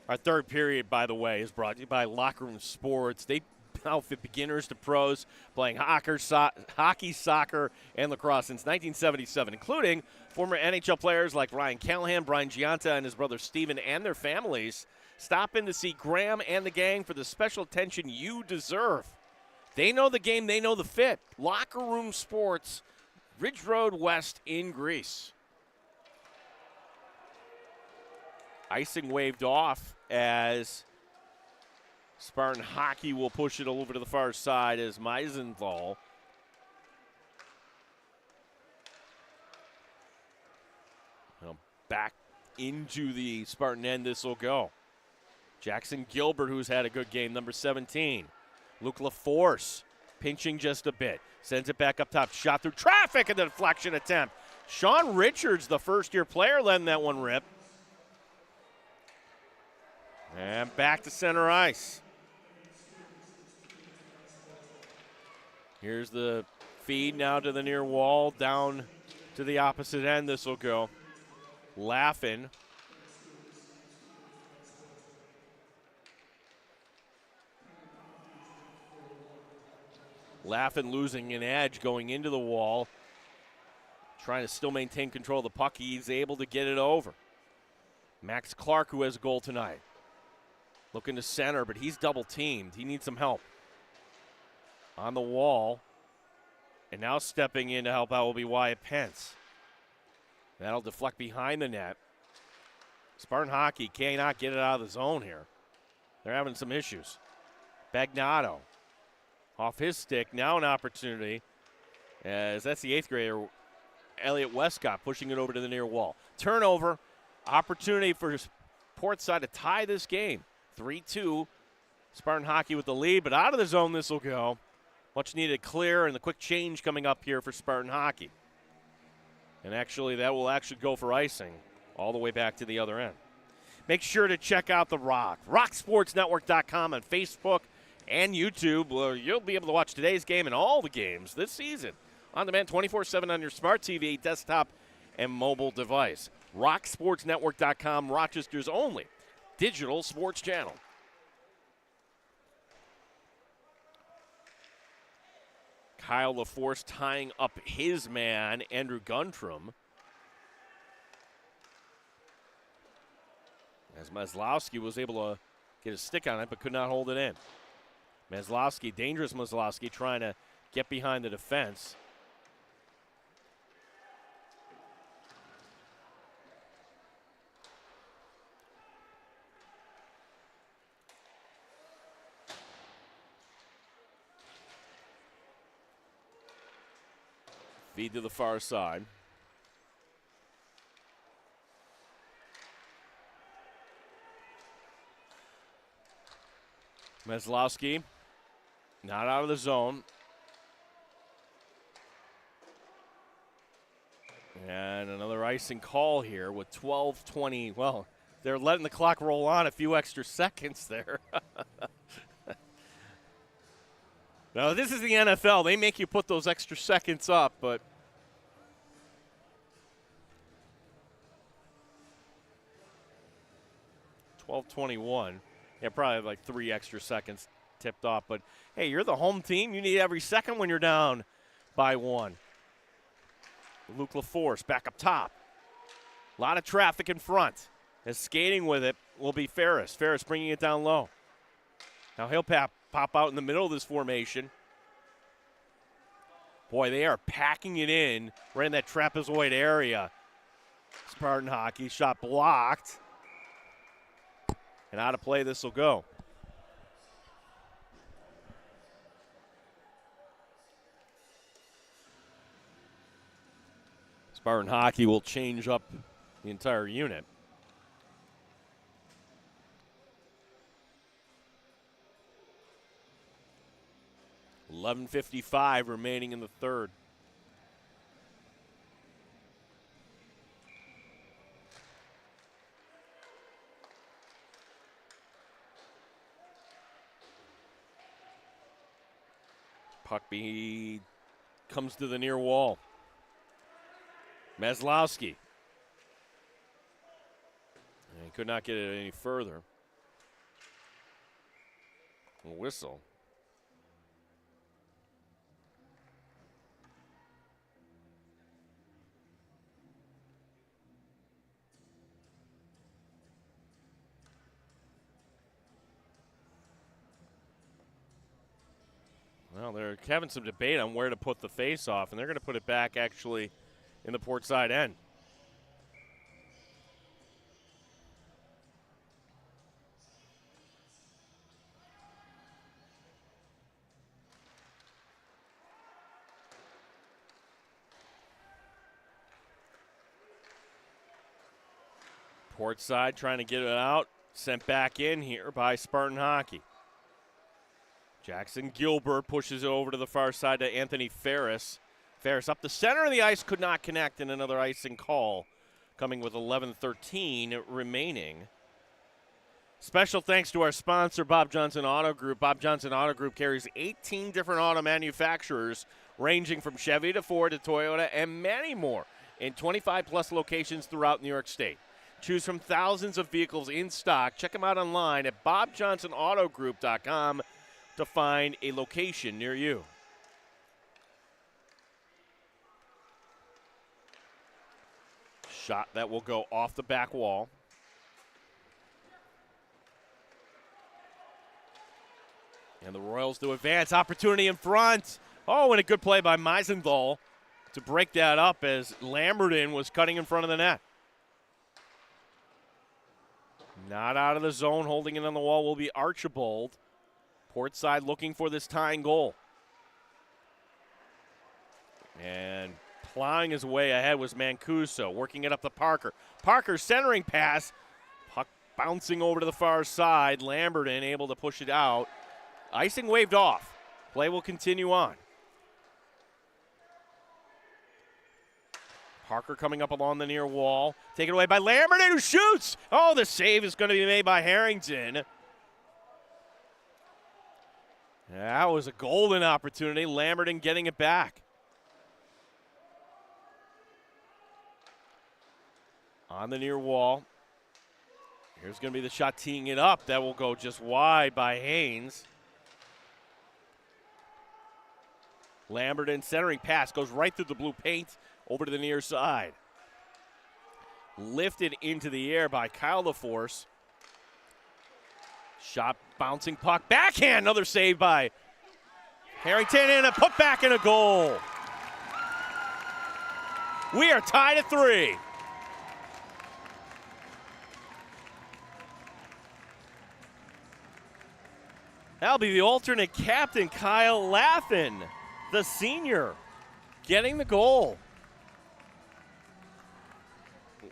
Our third period, by the way, is brought to you by Locker Room Sports. They outfit beginners to pros playing hockey, soccer, and lacrosse since 1977, including former NHL players like Ryan Callahan, Brian Giunta, and his brother Steven and their families. Stop in to see Graham and the gang for the special attention you deserve. They know the game, they know the fit. Locker Room Sports, Ridge Road West in Greece. Icing waved off as Spartan hockey will push it over to the far side as Meisenthal back into the Spartan end. This will go. Jackson Gilbert, who's had a good game, number 17. Luke LaForce pinching just a bit. Sends it back up top. Shot through traffic and the deflection attempt. Sean Richards, the first-year player, letting that one rip. And back to center ice. Here's the feed now to the near wall, down to the opposite end. This will go. Laughin. Laughin losing an edge going into the wall. Trying to still maintain control of the puck. He's able to get it over. Max Clark, who has a goal tonight. Looking to center, but he's double teamed. He needs some help. On the wall. And now stepping in to help out will be Wyatt Pence. That'll deflect behind the net. Spartan hockey cannot get it out of the zone here. They're having some issues. Bagnato off his stick. Now an opportunity, as that's the 8th grader, Elliot Westcott, pushing it over to the near wall. Turnover. Opportunity for Portside to tie this game. 3-2. Spartan hockey with the lead, but out of the zone this will go. Much needed clear, and the quick change coming up here for Spartan hockey. And actually, that will actually go for icing all the way back to the other end. Make sure to check out The Rock. RockSportsNetwork.com on Facebook and YouTube, where you'll be able to watch today's game and all the games this season on demand 24/7 on your smart TV, desktop, and mobile device. RockSportsNetwork.com, Rochester's only digital sports channel. Kyle LaForce tying up his man, Andrew Guntram. As Maslowski was able to get a stick on it, but could not hold it in. Maslowski, dangerous Maslowski, trying to get behind the defense. Feed to the far side. Maslowski not out of the zone. And another icing call here with 12:20. Well, they're letting the clock roll on a few extra seconds there. Now, this is the NFL. They make you put those extra seconds up, but $12:21. Yeah, probably like 3 extra seconds tipped off. But, hey, you're the home team. You need every second when you're down by 1. Luke LaForce back up top. A lot of traffic in front. As skating with it will be Ferris. Ferris bringing it down low. Now he'll pop out in the middle of this formation. Boy, they are packing it in right in that trapezoid area. Spartan hockey shot blocked. And out of play this will go. Spartan hockey will change up the entire unit. $11:55 remaining in the third. Puck comes to the near wall. Meslowski. And he could not get it any further. A whistle. Well, they're having some debate on where to put the face-off, and they're going to put it back actually in the Portside end. Portside trying to get it out, sent back in here by Spartan Hockey. Jackson Gilbert pushes it over to the far side to Anthony Ferris. Ferris up the center of the ice, could not connect, and another icing call coming with 11:13 remaining. Special thanks to our sponsor, Bob Johnson Auto Group. Bob Johnson Auto Group carries 18 different auto manufacturers, ranging from Chevy to Ford to Toyota and many more in 25-plus locations throughout New York State. Choose from thousands of vehicles in stock. Check them out online at bobjohnsonautogroup.com to find a location near you. Shot that will go off the back wall. And the Royals to advance. Opportunity in front. Oh, and a good play by Meisenthal to break that up as Lamberton was cutting in front of the net. Not out of the zone, holding it on the wall will be Archibald. Portside looking for this tying goal. And plowing his way ahead was Mancuso, working it up to Parker. Parker centering pass. Puck bouncing over to the far side. Lamberton able to push it out. Icing waved off. Play will continue on. Parker coming up along the near wall. Taken away by Lamberton, who shoots. Oh, the save is going to be made by Harrington. That was a golden opportunity. Lamberton getting it back. On the near wall. Here's going to be the shot teeing it up. That will go just wide by Haynes. Lamberton centering pass goes right through the blue paint over to the near side. Lifted into the air by Kyle LaForce. Shot bouncing puck. Backhand. Another save by Harrington and a putback and a goal. We are tied at 3. That'll be the alternate captain, Kyle Laffin, the senior, getting the goal.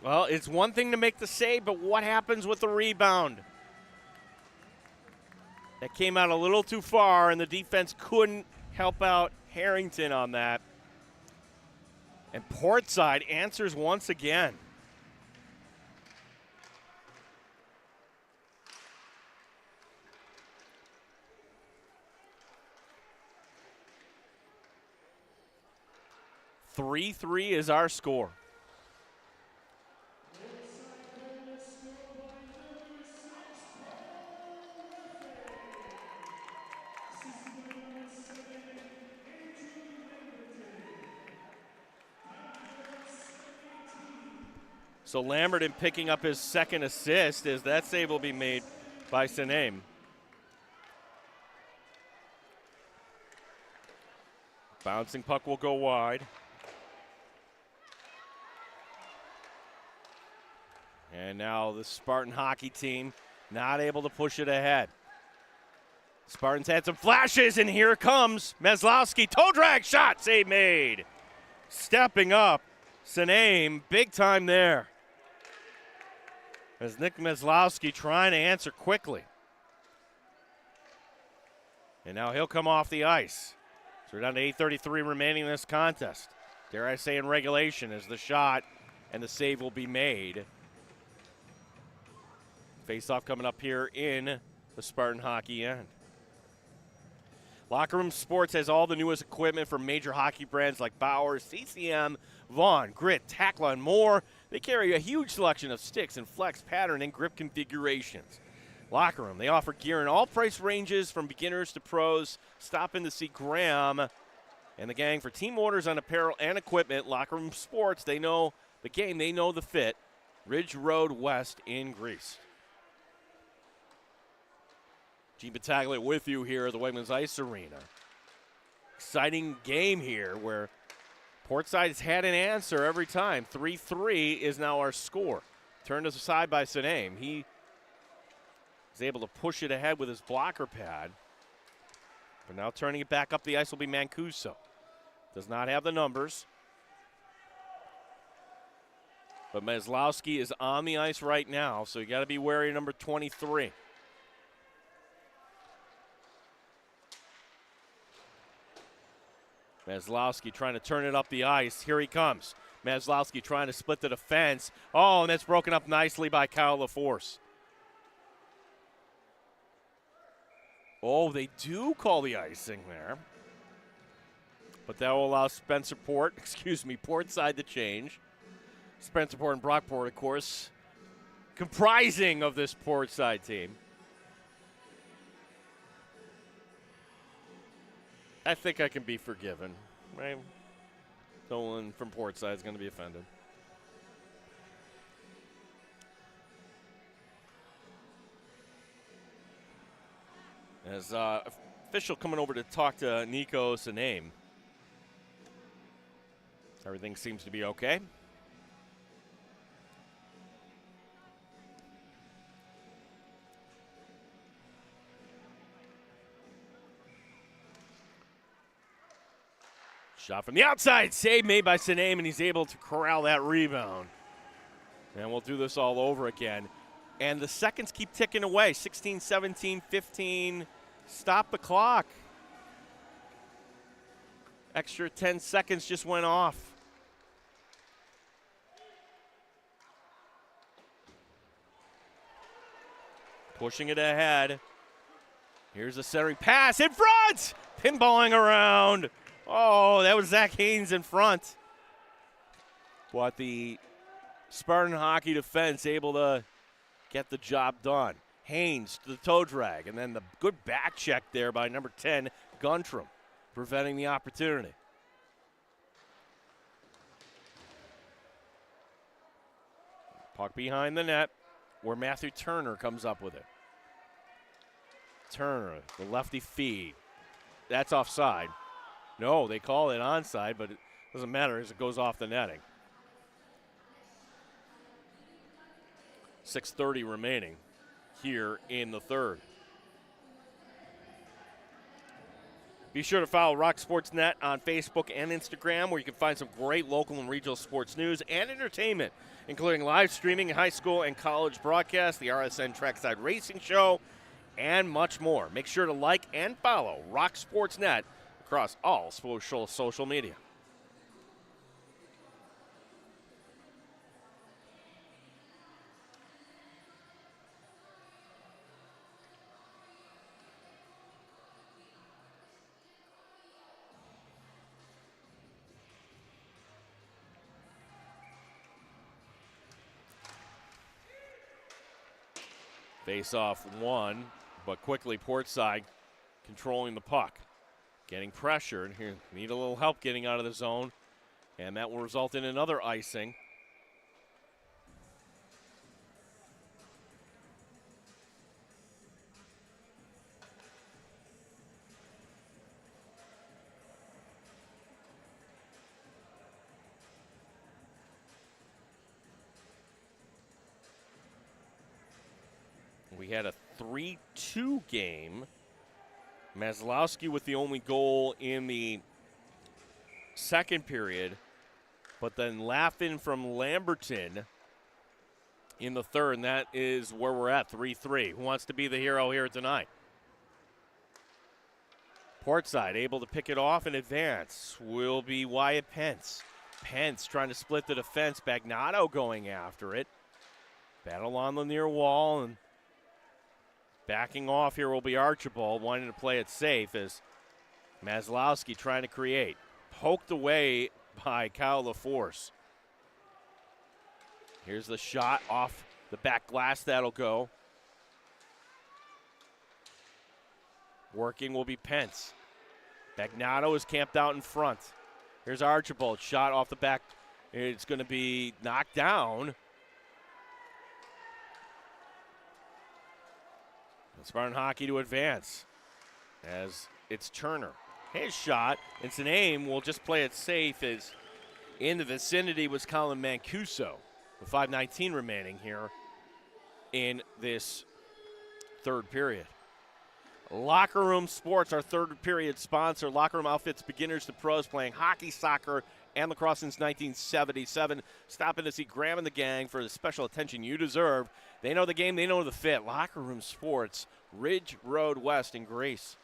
Well, it's one thing to make the save, but what happens with the rebound? That came out a little too far, and the defense couldn't help out Harrington on that. And Portside answers once again. Three is our score. So Lamberton picking up his second assist as that save will be made by Sanem. Bouncing puck will go wide. And now the Spartan hockey team not able to push it ahead. Spartans had some flashes, and here it comes. Meslowski, toe drag shot, save made. Stepping up, Sanem, big time there. As Nick Meslowski trying to answer quickly. And now he'll come off the ice. So we're down to 8:33 remaining in this contest. Dare I say in regulation as the shot and the save will be made. Face-off coming up here in the Spartan hockey end. Locker Room Sports has all the newest equipment from major hockey brands like Bauer, CCM, Vaughn, Grit, Tackla, and more. They carry a huge selection of sticks and flex, pattern, and grip configurations. Locker Room, they offer gear in all price ranges from beginners to pros. Stop in to see Graham and the gang for team orders on apparel and equipment. Locker Room Sports, they know the game, they know the fit. Ridge Road West in Greece. Gene Battaglia with you here at the Wegmans Ice Arena. Exciting game here where Portside has had an answer every time. 3-3 is now our score. Turned aside by Sanem. He is able to push it ahead with his blocker pad. But now turning it back up the ice will be Mancuso. Does not have the numbers. But Maslowski is on the ice right now, so you got to be wary of number 23. Maslowski trying to turn it up the ice. Here he comes. Maslowski trying to split the defense. Oh, and that's broken up nicely by Kyle LaForce. Oh, they do call the icing there. But that will allow Portside to change. Spencerport and Brockport, of course, comprising of this Portside team. I think I can be forgiven, right? No one from Portside is going to be offended. As official coming over to talk to Nico Sanem. Everything seems to be okay. Shot from the outside, save made by Sanem, and he's able to corral that rebound. And we'll do this all over again. And the seconds keep ticking away. 16, 17, 15. Stop the clock. Extra 10 seconds just went off. Pushing it ahead. Here's a centering pass in front. Pinballing around. Oh, that was Zach Haynes in front. But the Spartan hockey defense able to get the job done. Haynes to the toe drag, and then the good back check there by number 10, Guntram, preventing the opportunity. Puck behind the net, where Matthew Turner comes up with it. Turner, the lefty feed. That's offside. No, they call it onside, but it doesn't matter as it goes off the netting. 6:30 remaining here in the third. Be sure to follow Rock Sports Net on Facebook and Instagram, where you can find some great local and regional sports news and entertainment, including live streaming, high school and college broadcasts, the RSN Trackside Racing Show, and much more. Make sure to like and follow Rock Sports Net across all social media. Face off one, but quickly Portside controlling the puck. Getting pressured here. Need a little help getting out of the zone, and that will result in another icing. We had a 3-2 game. Maslowski with the only goal in the second period, but then Laughlin from Lamberton in the third, and that is where we're at, 3-3. Who wants to be the hero here tonight? Portside able to pick it off and advance will be Wyatt Pence. Pence trying to split the defense. Bagnato going after it. Battle on the near wall, and backing off here will be Archibald, wanting to play it safe as Maslowski trying to create. Poked away by Kyle LaForce. Here's the shot off the back glass. That'll go. Working will be Pence. Bagnato is camped out in front. Here's Archibald. Shot off the back. It's going to be knocked down. Spartan hockey to advance as it's Turner. His shot, it's an aim. We'll just play it safe as in the vicinity was Colin Mancuso. With 5:19 remaining here in this third period. Locker Room Sports, our third period sponsor. Locker Room outfits beginners to pros playing hockey, soccer, and lacrosse since 1977. Stopping to see Graham and the gang for the special attention you deserve. They know the game, they know the fit. Locker Room Sports, Ridge Road West in Grace.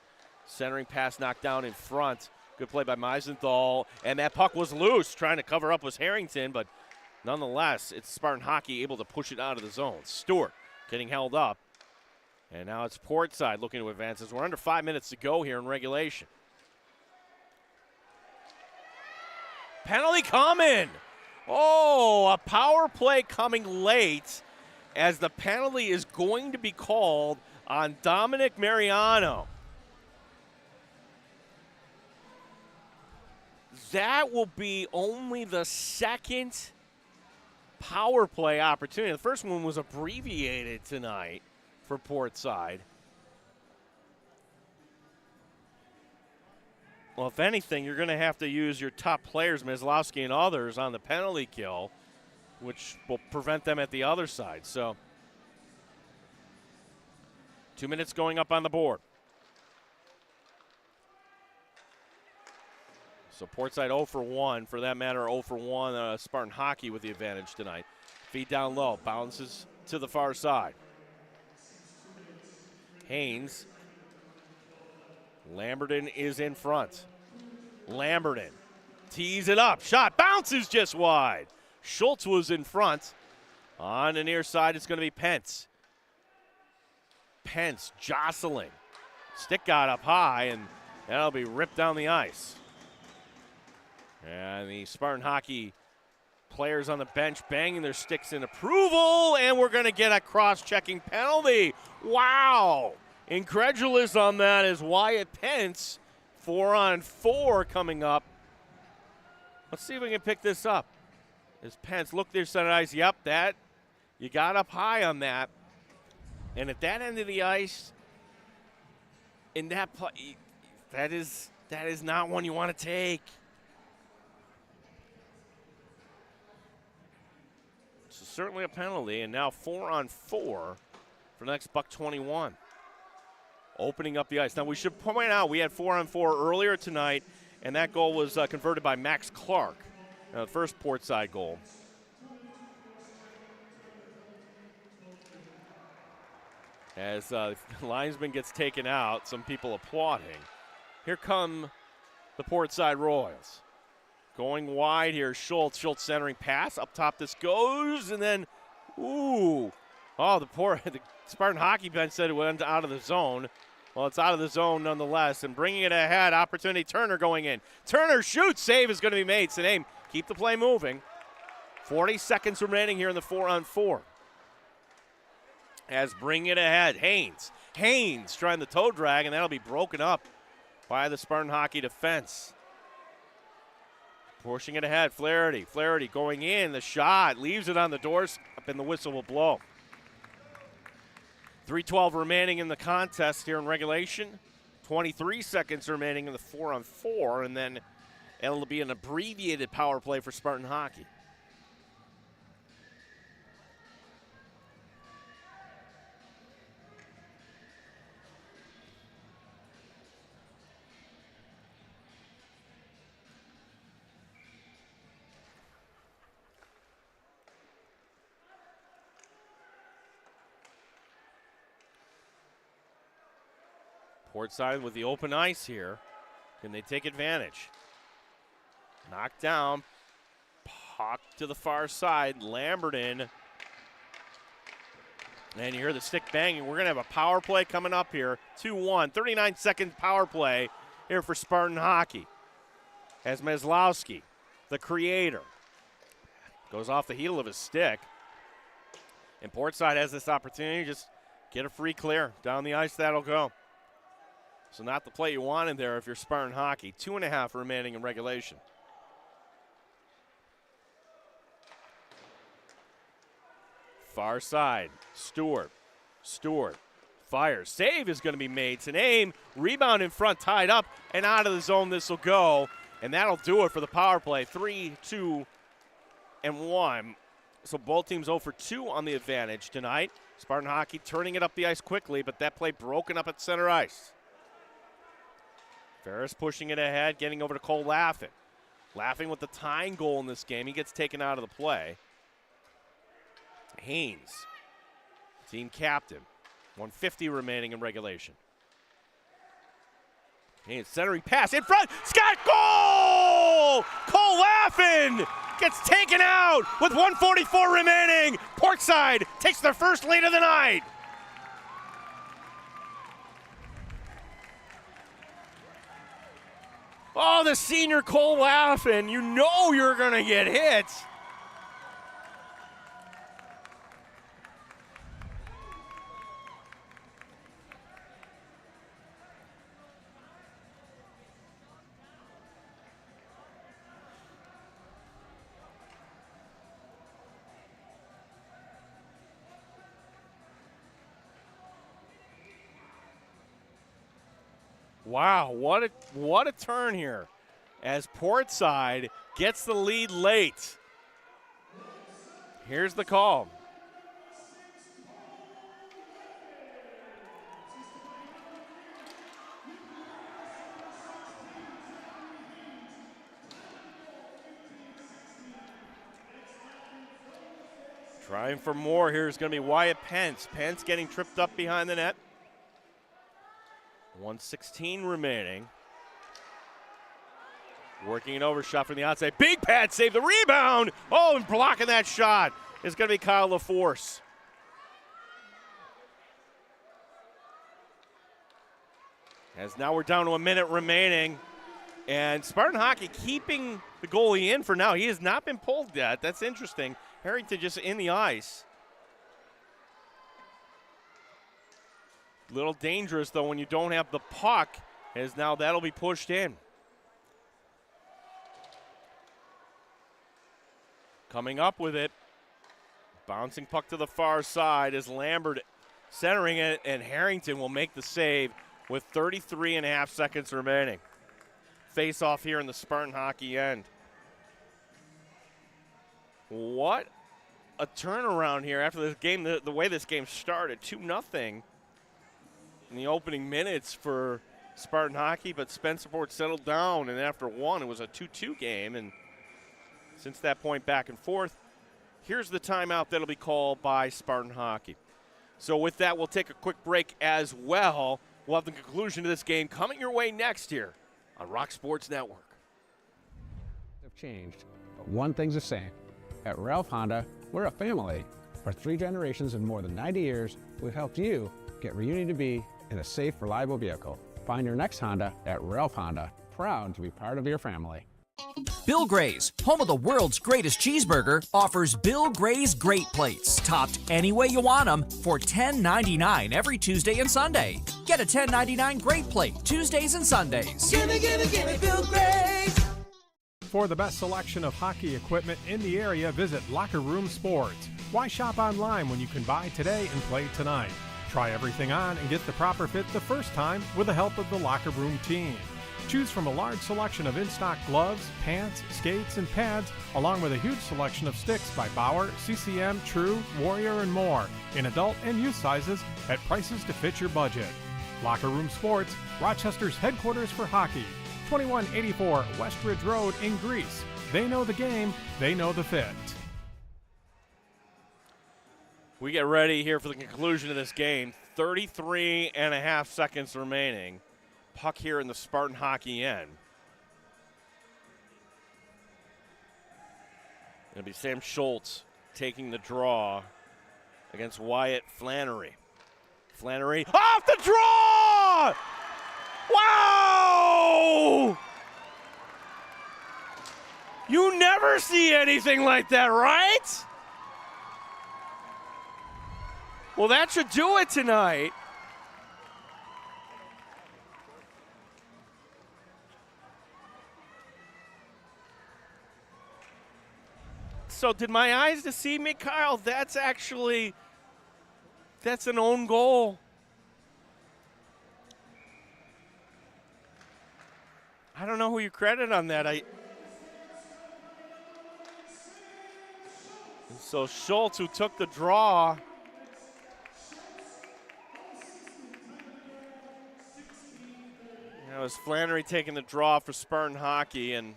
Centering pass knocked down in front. Good play by Meisenthal. And that puck was loose. Trying to cover up was Harrington, but nonetheless, it's Spartan hockey able to push it out of the zone. Stewart getting held up. And now it's Portside looking to advance as we're under 5 minutes to go here in regulation. Penalty coming. Oh, a power play coming late as the penalty is going to be called on Dominic Mariano. That will be only the second power play opportunity. The first one was abbreviated tonight for Portside. Well, if anything, you're going to have to use your top players, Maslowski and others, on the penalty kill, which will prevent them at the other side. So 2 minutes going up on the board. So Portside 0 for 1, for that matter, 0 for 1. Spartan hockey with the advantage tonight. Feed down low, bounces to the far side. Haynes. Lamberton is in front. Lamberton tees it up. Shot bounces just wide. Schultz was in front. On the near side, it's going to be Pence. Pence jostling. Stick got up high, and that'll be ripped down the ice. And the Spartan hockey players on the bench banging their sticks in approval, and we're going to get a cross-checking penalty. Wow. Incredulous on that is Wyatt Pence. 4-on-4 coming up. Let's see if we can pick this up. As Pence, look there, center ice. Yep, that, you got up high on that. And at that end of the ice, in that play, that is not one you want to take. So certainly a penalty, and now 4-on-4 for the next buck 21. Opening up the ice. Now, we should point out we had 4-on-4 earlier tonight, and that goal was converted by Max Clark, the first Portside goal. As the linesman gets taken out, some people applauding. Here come the Portside Royals. Going wide here, Schultz. Schultz centering pass. Up top this goes, and then, ooh. Oh, the Spartan hockey bench said it went out of the zone. Well, it's out of the zone nonetheless, and bringing it ahead, opportunity, Turner going in. Turner shoots, save is going to be made. Sanaim, keep the play moving. 40 seconds remaining here in the 4-on-4. As bringing it ahead, Haynes. Haynes trying the toe drag, and that'll be broken up by the Spartan hockey defense. Pushing it ahead, Flaherty. Flaherty going in, the shot, leaves it on the doorstep, and the whistle will blow. 3:12 remaining in the contest here in regulation. 23 seconds remaining in the 4-on-4, and then it'll be an abbreviated power play for Spartan hockey. Portside with the open ice here. Can they take advantage? Knocked down. Puck to the far side. Lamberton. And you hear the stick banging. We're going to have a power play coming up here. 2-1. 39-second power play. here for Spartan hockey. As Meslowski, the creator, goes off the heel of his stick. And Portside has this opportunity to just get a free clear. Down the ice, that'll go. So not the play you wanted there if you're Spartan hockey. 2.5 remaining in regulation. Far side, Stewart fires. Save is going to be made. It's an aim. Rebound in front, tied up, and out of the zone this will go. And that'll do it for the power play. 3, 2, and 1. So both teams 0 for 2 on the advantage tonight. Spartan hockey turning it up the ice quickly, but that play broken up at center ice. Ferris pushing it ahead, getting over to Cole Laffin. Laffin with the tying goal in this game. He gets taken out of the play. Haynes, team captain. 150 remaining in regulation. Haynes centering pass in front. Scott, goal! Cole Laffin gets taken out with 1:44 remaining. Portside takes their first lead of the night. Oh, the senior Cole Laffin. You know you're going to get hit. Wow, what a turn here as Portside gets the lead late. Here's the call. Trying for more here is going to be Wyatt Pence. Pence getting tripped up behind the net. 1:16 remaining. Working it over, shot from the outside. Big pad save the rebound. Oh, and blocking that shot is going to be Kyle LaForce. As now we're down to a minute remaining. And Spartan hockey keeping the goalie in for now. He has not been pulled yet. That's interesting. Harrington just in the ice. Little dangerous, though, when you don't have the puck, as now that'll be pushed in. Coming up with it. Bouncing puck to the far side as Lambert centering it, and Harrington will make the save with 33.5 seconds remaining. Face off here in the Spartan hockey end. What a turnaround here after this game, the way this game started, 2-0. In the opening minutes for Spartan hockey, but Spencerport settled down, and after one, it was a 2-2 game, and since that point back and forth, here's the timeout that'll be called by Spartan hockey. So with that, we'll take a quick break as well. We'll have the conclusion to this game coming your way next here on Rock Sports Network. Have changed, but one thing's the same. At Ralph Honda, we're a family. For 3 generations and more than 90 years, we've helped you get where you need to be in a safe, reliable vehicle. Find your next Honda at Ralph Honda. Proud to be part of your family. Bill Gray's, home of the world's greatest cheeseburger, offers Bill Gray's Great Plates, topped any way you want them, for $10.99 every Tuesday and Sunday. Get a $10.99 Great Plate Tuesdays and Sundays. Gimme Bill Gray's. For the best selection of hockey equipment in the area, visit Locker Room Sports. Why shop online when you can buy today and play tonight? Try everything on and get the proper fit the first time with the help of the Locker Room team. Choose from a large selection of in-stock gloves, pants, skates, and pads, along with a huge selection of sticks by Bauer, CCM, True, Warrior, and more, in adult and youth sizes at prices to fit your budget. Locker Room Sports, Rochester's headquarters for hockey, 2184 Westridge Road in Greece. They know the game, they know the fit. We get ready here for the conclusion of this game. 33.5 seconds remaining. Puck here in the Spartan hockey end. It'll be Sam Schultz taking the draw against Wyatt Flannery. Flannery off the draw! Wow! You never see anything like that, right? Well, that should do it tonight. So did my eyes deceive me, Kyle? That's an own goal. I don't know who you credit on that. So Schultz, who took the draw. It was Flannery taking the draw for Spartan hockey, and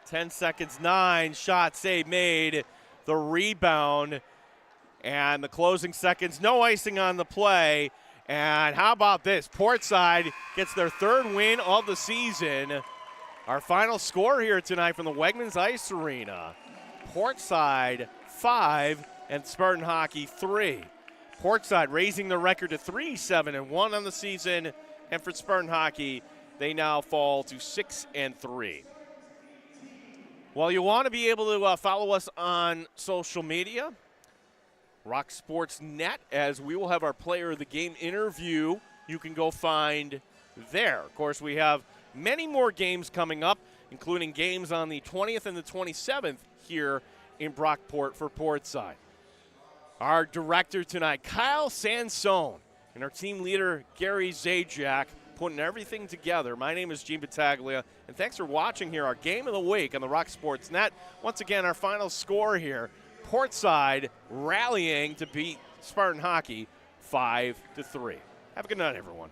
10 seconds, 9, shot, save made, the rebound, and the closing seconds, no icing on the play. And how about this? Portside gets their third win of the season. Our final score here tonight from the Wegmans Ice Arena. Portside 5 and Spartan Hockey 3. Portside raising the record to 3-7-1 on the season, and for Spartan Hockey, they now fall to 6-3. Well, you want to be able to follow us on social media, Rock Sports Net, as we will have our Player of the Game interview you can go find there. Of course, we have many more games coming up, including games on the 20th and the 27th here in Brockport for Portside. Our director tonight, Kyle Sansone, and our team leader, Gary Zajac, putting everything together. My name is Gene Battaglia, and thanks for watching here, our Game of the Week on the Rock Sports Net. Once again, our final score here, Portside rallying to beat Spartan Hockey 5-3. Have a good night, everyone.